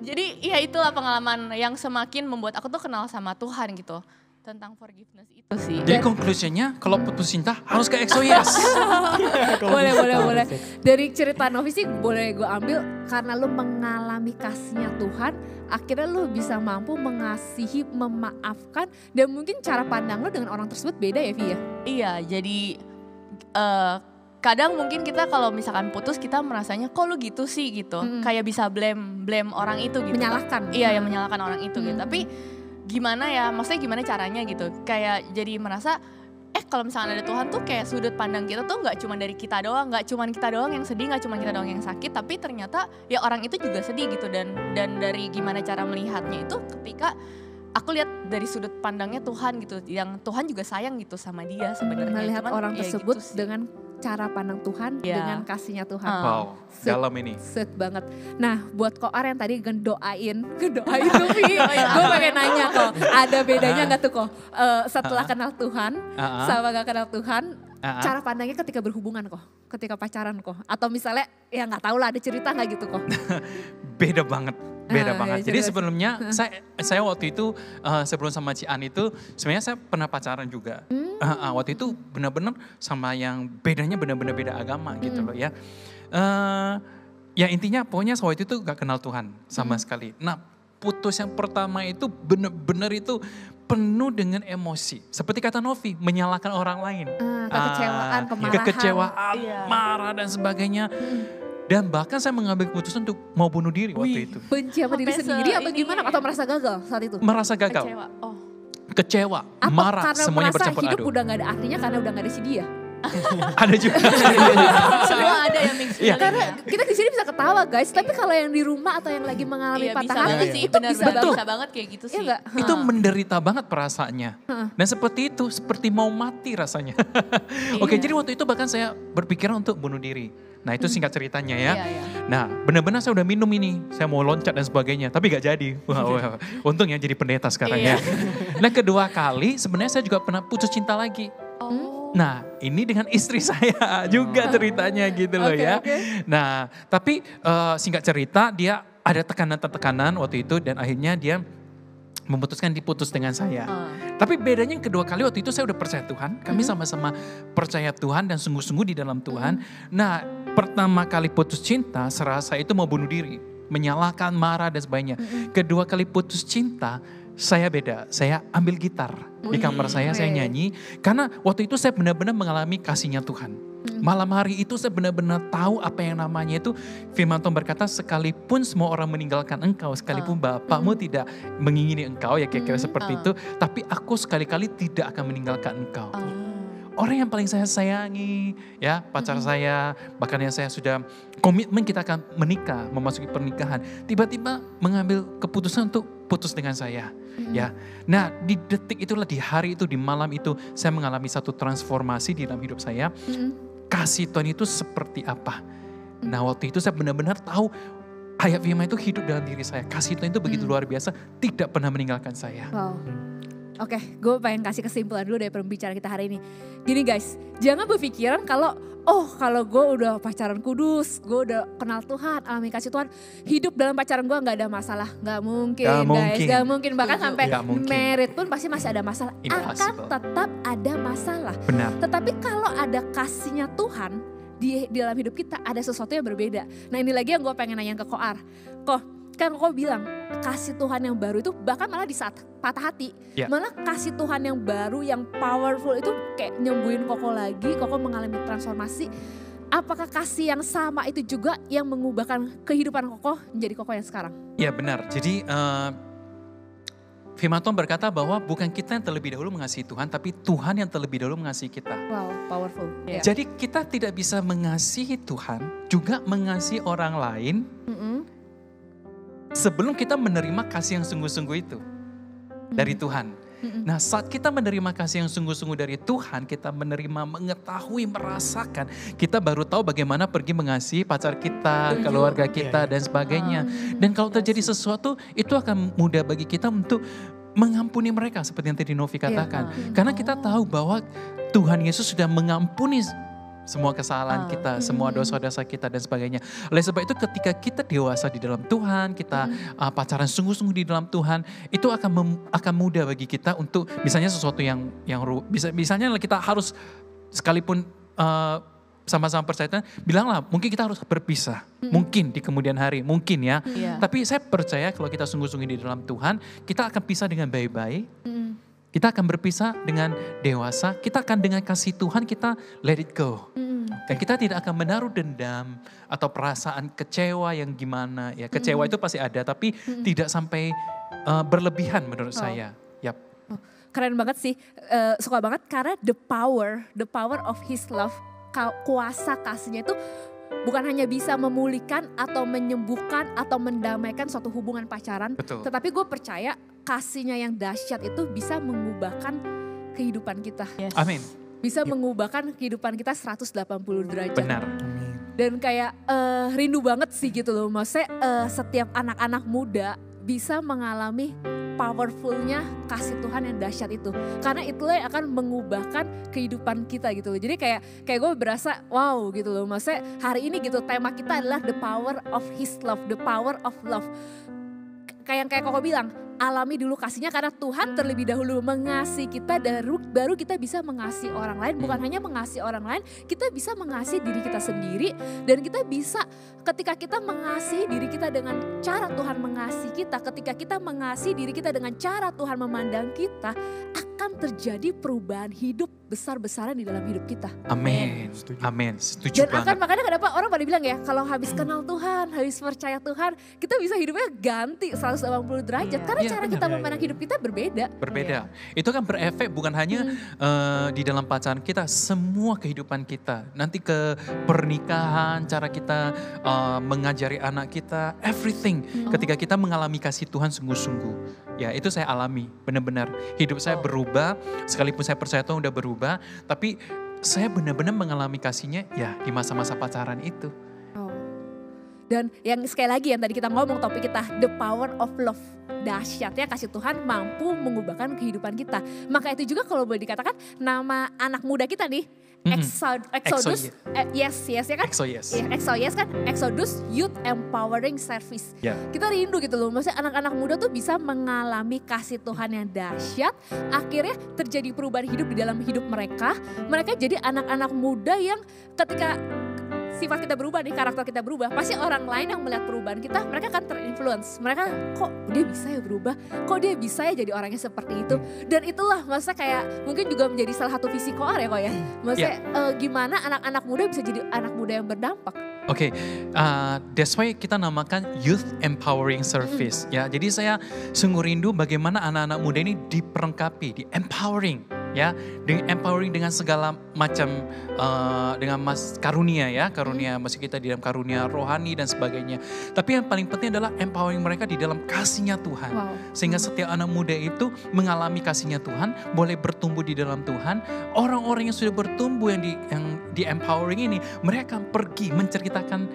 Jadi ya itulah pengalaman yang semakin membuat aku tuh kenal sama Tuhan gitu. Tentang forgiveness itu sih. Jadi konklusinya kalau putus cinta harus ke EXO Yes. boleh. Dari cerita Novi sih boleh gue ambil, karena lu mengalami kasihnya Tuhan, akhirnya lu bisa mampu mengasihi, memaafkan, dan mungkin cara pandang lu dengan orang tersebut beda ya Vi ya? Iya, jadi kadang mungkin kita kalau misalkan putus kita merasanya kok lu gitu sih gitu. Kayak bisa blame orang itu gitu. Menyalahkan. Iya, yang menyalahkan orang itu gitu. Tapi gimana ya, maksudnya gimana caranya gitu. Kayak jadi merasa kalau misalkan ada Tuhan tuh kayak sudut pandang kita tuh gak cuma dari kita doang, gak cuma kita doang yang sedih, gak cuma kita doang yang sakit, tapi ternyata ya orang itu juga sedih gitu. Dan dari gimana cara melihatnya itu ketika aku lihat dari sudut pandangnya Tuhan gitu, yang Tuhan juga sayang gitu sama dia sebenarnya. Melihat Cuman, orang ya tersebut gitu sih. dengan cara pandang Tuhan, dengan kasihnya Tuhan. Wow, dalam ini. Sweet banget. Nah, buat Koar yang tadi ngedoain tuh Vi, gue pengen nanya kok, ada bedanya gak tuh kok setelah kenal Tuhan sama gak kenal Tuhan, cara pandangnya ketika berhubungan kok, ketika pacaran kok, atau misalnya ya gak tahu lah, ada cerita gak gitu kok? Beda banget. Ya, Jadi sebelumnya saya waktu itu sebelum sama Cian itu sebenarnya saya pernah pacaran juga. Waktu itu benar-benar sama yang bedanya benar-benar beda agama gitu loh ya. Ya intinya pokoknya waktu itu gak kenal Tuhan sama sekali. Nah putus yang pertama itu benar-benar itu penuh dengan emosi. Seperti kata Novi, menyalahkan orang lain. Kekecewaan, kemarahan. Kekecewaan, marah dan sebagainya. Dan bahkan saya mengambil keputusan untuk mau bunuh diri waktu itu. Benci sama diri Sampai sendiri atau ini gimana? Atau merasa gagal saat itu? Merasa gagal, kecewa, Atau marah, karena semuanya merasa bercampur hidup aduk. udah gak ada artinya karena udah gak ada si dia? Ada juga. Semua ada yang mix feeling Karena ya. kita di sini bisa ketawa guys, tapi kalau yang di rumah atau yang lagi mengalami Iya, patah bisa hati banget sih, itu benar-benar bisa bisa banget kayak gitu Iya sih. nggak? Itu menderita banget perasaannya. Dan seperti itu, seperti mau mati rasanya. Oke, jadi waktu itu bahkan saya berpikiran untuk bunuh diri. Nah itu singkat ceritanya ya. Iya, iya. Nah benar-benar saya udah minum ini. Saya mau loncat dan sebagainya. Tapi gak jadi. Wah, untung ya jadi pendeta sekarang ya. Nah kedua kali sebenarnya saya juga pernah putus cinta lagi. Nah ini dengan istri saya juga ceritanya gitu loh ya. Nah tapi singkat cerita dia ada tekanan-tekanan waktu itu dan akhirnya dia memutuskan diputus dengan saya. Tapi bedanya yang kedua kali waktu itu saya udah percaya Tuhan. Kami sama-sama percaya Tuhan dan sungguh-sungguh di dalam Tuhan. Nah pertama kali putus cinta serasa itu mau bunuh diri. Menyalahkan, marah dan sebagainya. Kedua kali putus cinta saya beda. Saya ambil gitar di kamar saya nyanyi. Karena waktu itu saya benar-benar mengalami kasihnya Tuhan. Malam hari itu saya benar-benar tahu apa yang namanya itu firman Tuhan berkata sekalipun semua orang meninggalkan engkau, sekalipun bapakmu tidak mengingini engkau ya kira-kira seperti itu, tapi aku sekali-kali tidak akan meninggalkan engkau. Orang yang paling saya sayangi ya pacar saya, bahkan yang saya sudah komitmen kita akan menikah, memasuki pernikahan, tiba-tiba mengambil keputusan untuk putus dengan saya. Ya, nah di detik itulah, di hari itu, di malam itu saya mengalami satu transformasi di dalam hidup saya. Kasih Tuhan itu seperti apa. Nah waktu itu saya benar-benar tahu ayat firman itu hidup dalam diri saya. Kasih Tuhan itu begitu luar biasa, tidak pernah meninggalkan saya. Wow. Oke, gue pengen kasih kesimpulan dulu dari pembicaraan kita hari ini. Gini guys, jangan berpikiran kalau gue udah pacaran kudus, gue udah kenal Tuhan, alami kasih Tuhan, hidup dalam pacaran gue gak ada masalah. Gak mungkin guys, gak mungkin. Bahkan sampai married pun pasti masih ada masalah. Impossible. Akan tetap ada masalah. Benar. Tetapi kalau ada kasihnya Tuhan di dalam hidup kita, ada sesuatu yang berbeda. Nah ini lagi yang gue pengen nanya ke Koar. Kan Koko bilang kasih Tuhan yang baru itu bahkan malah di saat patah hati. Malah kasih Tuhan yang baru, yang powerful itu kayak nyembuhin Koko lagi, Koko mengalami transformasi. Apakah kasih yang sama itu juga yang mengubahkan kehidupan Koko menjadi Koko yang sekarang? Ya benar, jadi firman Tuhan berkata bahwa bukan kita yang terlebih dahulu mengasihi Tuhan, tapi Tuhan yang terlebih dahulu mengasihi kita. Wow, powerful. Jadi kita tidak bisa mengasihi Tuhan, juga mengasihi orang lain, sebelum kita menerima kasih yang sungguh-sungguh itu dari Tuhan. Nah saat kita menerima kasih yang sungguh-sungguh dari Tuhan, kita menerima, mengetahui, merasakan, kita baru tahu bagaimana pergi mengasihi pacar kita, keluarga kita dan sebagainya. Dan kalau terjadi sesuatu, itu akan mudah bagi kita untuk mengampuni mereka seperti yang tadi Novi katakan. Karena kita tahu bahwa Tuhan Yesus sudah mengampuni semua kesalahan kita, semua dosa-dosa kita dan sebagainya. Oleh sebab itu ketika kita dewasa di dalam Tuhan, kita pacaran sungguh-sungguh di dalam Tuhan, itu akan mudah bagi kita untuk misalnya sesuatu yang misalnya kita harus sekalipun sama-sama percaya Tuhan, bilanglah mungkin kita harus berpisah. Mungkin di kemudian hari, mungkin ya. Tapi saya percaya kalau kita sungguh-sungguh di dalam Tuhan, kita akan pisah dengan baik-baik. Kita akan berpisah dengan dewasa, kita akan dengan kasih Tuhan kita let it go. Dan kita tidak akan menaruh dendam atau perasaan kecewa yang gimana. Ya kecewa itu pasti ada, tapi tidak sampai berlebihan menurut saya. Yap. Keren banget sih, suka banget karena the power of his love, kuasa kasihnya itu bukan hanya bisa memulihkan atau menyembuhkan atau mendamaikan suatu hubungan pacaran. Betul. Tetapi gue percaya kasihnya yang dahsyat itu bisa mengubahkan kehidupan kita. Amin. Bisa mengubahkan kehidupan kita 180 derajat. Benar. Dan kayak rindu banget sih gitu loh. Maksudnya setiap anak-anak muda bisa mengalami powerfulnya kasih Tuhan yang dahsyat itu. Karena itulah yang akan mengubahkan kehidupan kita gitu loh. Jadi kayak gue berasa wow gitu loh. Maksudnya hari ini gitu tema kita adalah the power of his love, the power of love. Kayak Koko bilang, alami dulu kasihnya karena Tuhan terlebih dahulu mengasihi kita dan baru kita bisa mengasihi orang lain. Bukan hanya mengasihi orang lain, kita bisa mengasihi diri kita sendiri. Dan kita bisa ketika kita mengasihi diri kita dengan cara Tuhan mengasihi kita, ketika kita mengasihi diri kita dengan cara Tuhan memandang kita, akan terjadi perubahan hidup besar-besaran di dalam hidup kita. Amin. Amin. Setuju dan banget. Dan makanya kenapa orang pada bilang ya, kalau habis kenal Tuhan, habis percaya Tuhan, kita bisa hidupnya ganti 180 derajat. Karena cara kita memandang hidup kita berbeda. Berbeda. Itu kan berefek bukan hanya di dalam pacaran kita, semua kehidupan kita. Nanti ke pernikahan, cara kita mengajari anak kita, everything. Ketika kita mengalami kasih Tuhan sungguh-sungguh. Ya itu saya alami, benar-benar. Hidup saya berubah, sekalipun saya percaya Tuhan udah berubah. Tapi saya benar-benar mengalami kasihnya ya di masa-masa pacaran itu. Dan yang sekali lagi yang tadi kita ngomong topik kita, the power of love. Dahsyatnya kasih Tuhan mampu mengubahkan kehidupan kita. Maka itu juga kalau boleh dikatakan nama anak muda kita nih, Exodus, yes ya kan? Exodus kan, Exodus Youth Empowering Service. Yeah. Kita rindu gitu loh, maksudnya anak-anak muda tuh bisa mengalami kasih Tuhan yang dahsyat. Akhirnya terjadi perubahan hidup di dalam hidup mereka. Mereka jadi anak-anak muda yang ketika sifat kita berubah nih, karakter kita berubah, pasti orang lain yang melihat perubahan kita, mereka akan terinfluence. Mereka kok dia bisa ya berubah, kok dia bisa ya jadi orangnya seperti itu. Dan itulah maksudnya kayak mungkin juga menjadi salah satu visi Koar ya kok ya. Maksudnya gimana anak-anak muda bisa jadi anak muda yang berdampak. Oke, that's why kita namakan Youth Empowering Service. Ya, jadi saya sungguh rindu bagaimana anak-anak muda ini diperlengkapi, di empowering. Ya, dengan empowering dengan segala macam dengan karunia ya, karunia masih kita di dalam karunia rohani dan sebagainya. Tapi yang paling penting adalah empowering mereka di dalam kasihnya Tuhan. Sehingga setiap anak muda itu mengalami kasihnya Tuhan, boleh bertumbuh di dalam Tuhan. Orang-orang yang sudah bertumbuh yang di empowering ini, mereka akan pergi menceritakan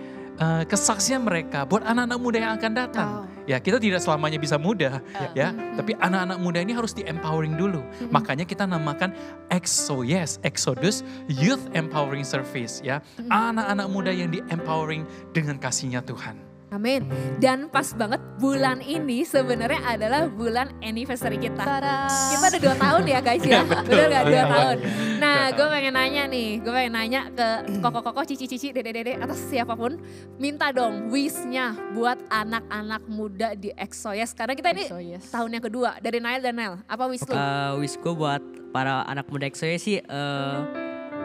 kesaksian mereka buat anak-anak muda yang akan datang. Ya, kita tidak selamanya bisa muda ya, tapi anak-anak muda ini harus di empowering dulu. Makanya kita namakan Exodus Youth Empowering Service ya. Anak-anak muda yang di empowering dengan kasihnya Tuhan. Amin. Dan pas banget bulan ini sebenarnya adalah bulan anniversary kita. Kita udah 2 tahun ya guys ya. Bener gak 2 tahun? Nah gue pengen nanya nih. Gue pengen nanya ke koko-koko, cici-cici, dede-dede atau siapapun. Minta dong wish-nya buat anak-anak muda di Exodus. Karena kita ini tahun yang kedua. Dari Nael dan Nel. Apa wish lu? Wish gue buat para anak muda Exodus sih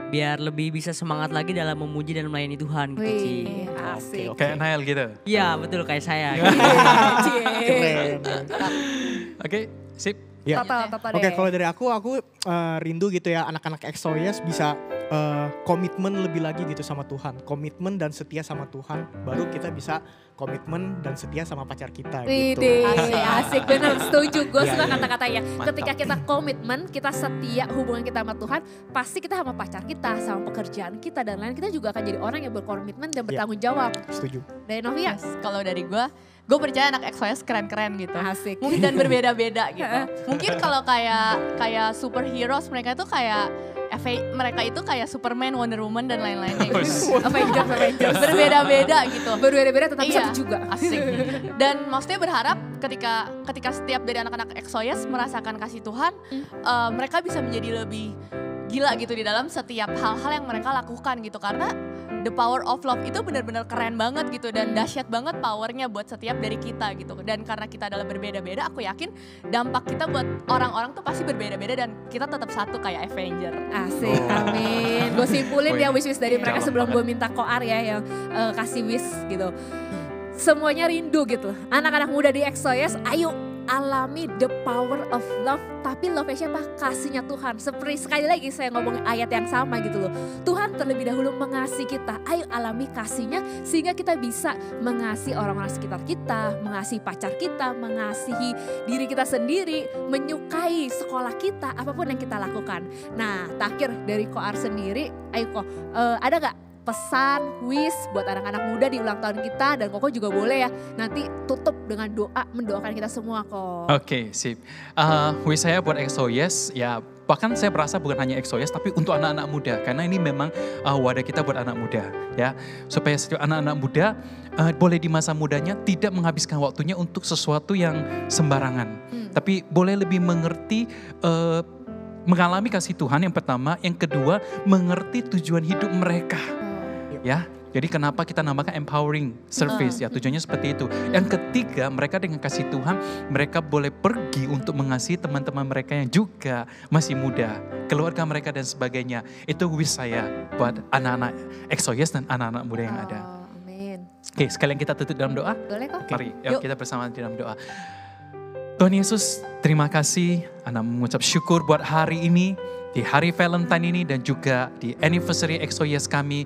biar lebih bisa semangat lagi dalam memuji dan melayani Tuhan gitu Ci. Asik. Kayak Nael gitu. Iya betul kayak saya. Oke, sip. Ya. Toto Oke, kalau dari aku rindu gitu ya anak-anak Exodus bisa komitmen lebih lagi gitu sama Tuhan. Komitmen dan setia sama Tuhan, baru kita bisa komitmen dan setia sama pacar kita gitu. Asik bener, setuju. Gue suka kata-katanya. Ketika kita komitmen, kita setia hubungan kita sama Tuhan, pasti kita sama pacar kita, sama pekerjaan kita dan lain, kita juga akan jadi orang yang berkomitmen dan bertanggung jawab. Setuju. Dari Novia? Kalau dari gue percaya anak Exodus keren-keren gitu. Asik. Mungkin dan berbeda-beda gitu. Mungkin kalau kayak superheroes mereka tuh kayak mereka itu kayak Superman, Wonder Woman dan lain-lain kayak gitu. Avengers. Berbeda-beda gitu. Berbeda-beda tetapi Iya, satu juga. Asik. Dan maksudnya berharap ketika setiap dari anak-anak Exodus merasakan kasih Tuhan, mereka bisa menjadi lebih gila gitu di dalam setiap hal-hal yang mereka lakukan gitu. Karena the power of love itu benar-benar keren banget gitu dan dahsyat banget powernya buat setiap dari kita gitu. Dan karena kita adalah berbeda-beda, aku yakin dampak kita buat orang-orang tuh pasti berbeda-beda dan kita tetap satu kayak Avenger. Asik, amin. Gue simpulin ya wish-wish dari mereka sebelum gue minta Koar ya yang kasih wish gitu. Semuanya rindu gitu. Anak-anak muda di Exodus, ayo alami the power of love. Tapi love-nya siapa? Kasihnya Tuhan. Seperti sekali lagi saya ngomong ayat yang sama gitu loh. Tuhan terlebih dahulu mengasihi kita. Ayo alami kasihnya sehingga kita bisa mengasihi orang-orang sekitar kita, mengasihi pacar kita, mengasihi diri kita sendiri, menyukai sekolah kita, apapun yang kita lakukan. Nah, terakhir dari Koar sendiri, ayo kok ada gak pesan, wish buat anak-anak muda di ulang tahun kita dan Koko juga boleh ya nanti tutup dengan doa mendoakan kita semua kok. Oke, sip. Wish saya buat Exodus ya, bahkan saya merasa bukan hanya Exodus tapi untuk anak-anak muda karena ini memang wadah kita buat anak muda ya, supaya setiap anak-anak muda boleh di masa mudanya tidak menghabiskan waktunya untuk sesuatu yang sembarangan, tapi boleh lebih mengerti mengalami kasih Tuhan yang pertama, yang kedua mengerti tujuan hidup mereka. Ya, jadi kenapa kita namakan empowering service ya, tujuannya seperti itu. Yang ketiga, mereka dengan kasih Tuhan, mereka boleh pergi untuk mengasihi teman-teman mereka yang juga masih muda, keluarga mereka dan sebagainya. Itu wish saya buat anak-anak Exodus dan anak-anak muda yang ada. Amin. Oke, sekalian kita tutup dalam doa. Boleh kok. Mari, yuk kita bersama di dalam doa. Tuhan Yesus, terima kasih. Anak mengucap syukur buat hari ini, di hari Valentine ini dan juga di anniversary Exodus kami.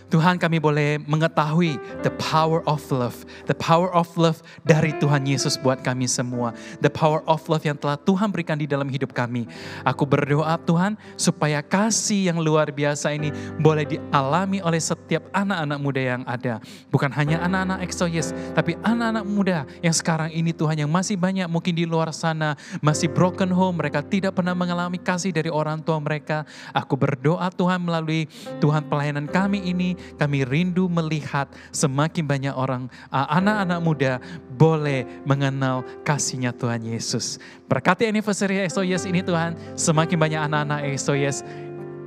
Tuhan kami boleh mengetahui the power of love. The power of love dari Tuhan Yesus buat kami semua. The power of love yang telah Tuhan berikan di dalam hidup kami. Aku berdoa Tuhan supaya kasih yang luar biasa ini boleh dialami oleh setiap anak-anak muda yang ada. Bukan hanya anak-anak EXO-YES, tapi anak-anak muda yang sekarang ini Tuhan yang masih banyak mungkin di luar sana. Masih broken home, mereka tidak pernah mengalami kasih dari orang tua mereka. Aku berdoa Tuhan melalui Tuhan pelayanan kami ini, kami rindu melihat semakin banyak orang, anak-anak muda boleh mengenal kasih-Nya Tuhan Yesus. Berkati anniversary EXO-YES ini Tuhan, semakin banyak anak-anak EXO-YES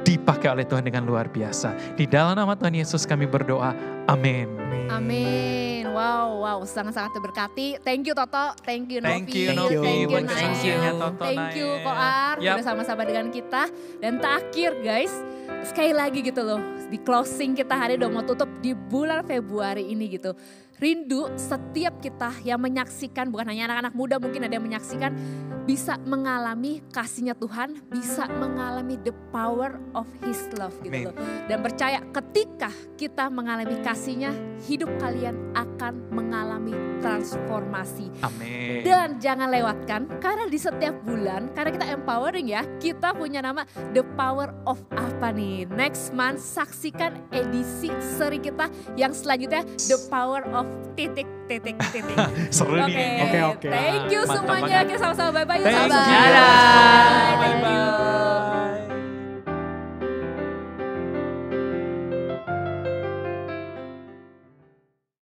dipakai oleh Tuhan dengan luar biasa. Di dalam nama Tuhan Yesus kami berdoa, amin. Amin. Wow, sangat-sangat terberkati. Thank you Toto, thank you Novi, Thank you Novi, thank you buat Nael, kesaksiannya Toto, thank you Nael. Koar, Yap. udah sama-sama dengan kita. Dan terakhir guys, sekali lagi gitu loh, di closing kita hari udah mau tutup di bulan Februari ini gitu. Rindu setiap kita yang menyaksikan, bukan hanya anak-anak muda, mungkin ada yang menyaksikan, bisa mengalami kasih-Nya Tuhan, bisa mengalami the power of His love gitu loh. Dan percaya ketika kita mengalami kasih-Nya, hidup kalian akan mengalami transformasi. Amin. Dan jangan lewatkan, karena di setiap bulan, karena kita empowering ya, kita punya nama The Power of apa nih? Next month saksikan edisi seri kita yang selanjutnya The Power of titik. Seru Oke, nih. Oke. thank you Mantap semuanya. banget. Kita sama-sama bye-bye. Thank Sahabat. you. Bye. Thank Bye-bye. you.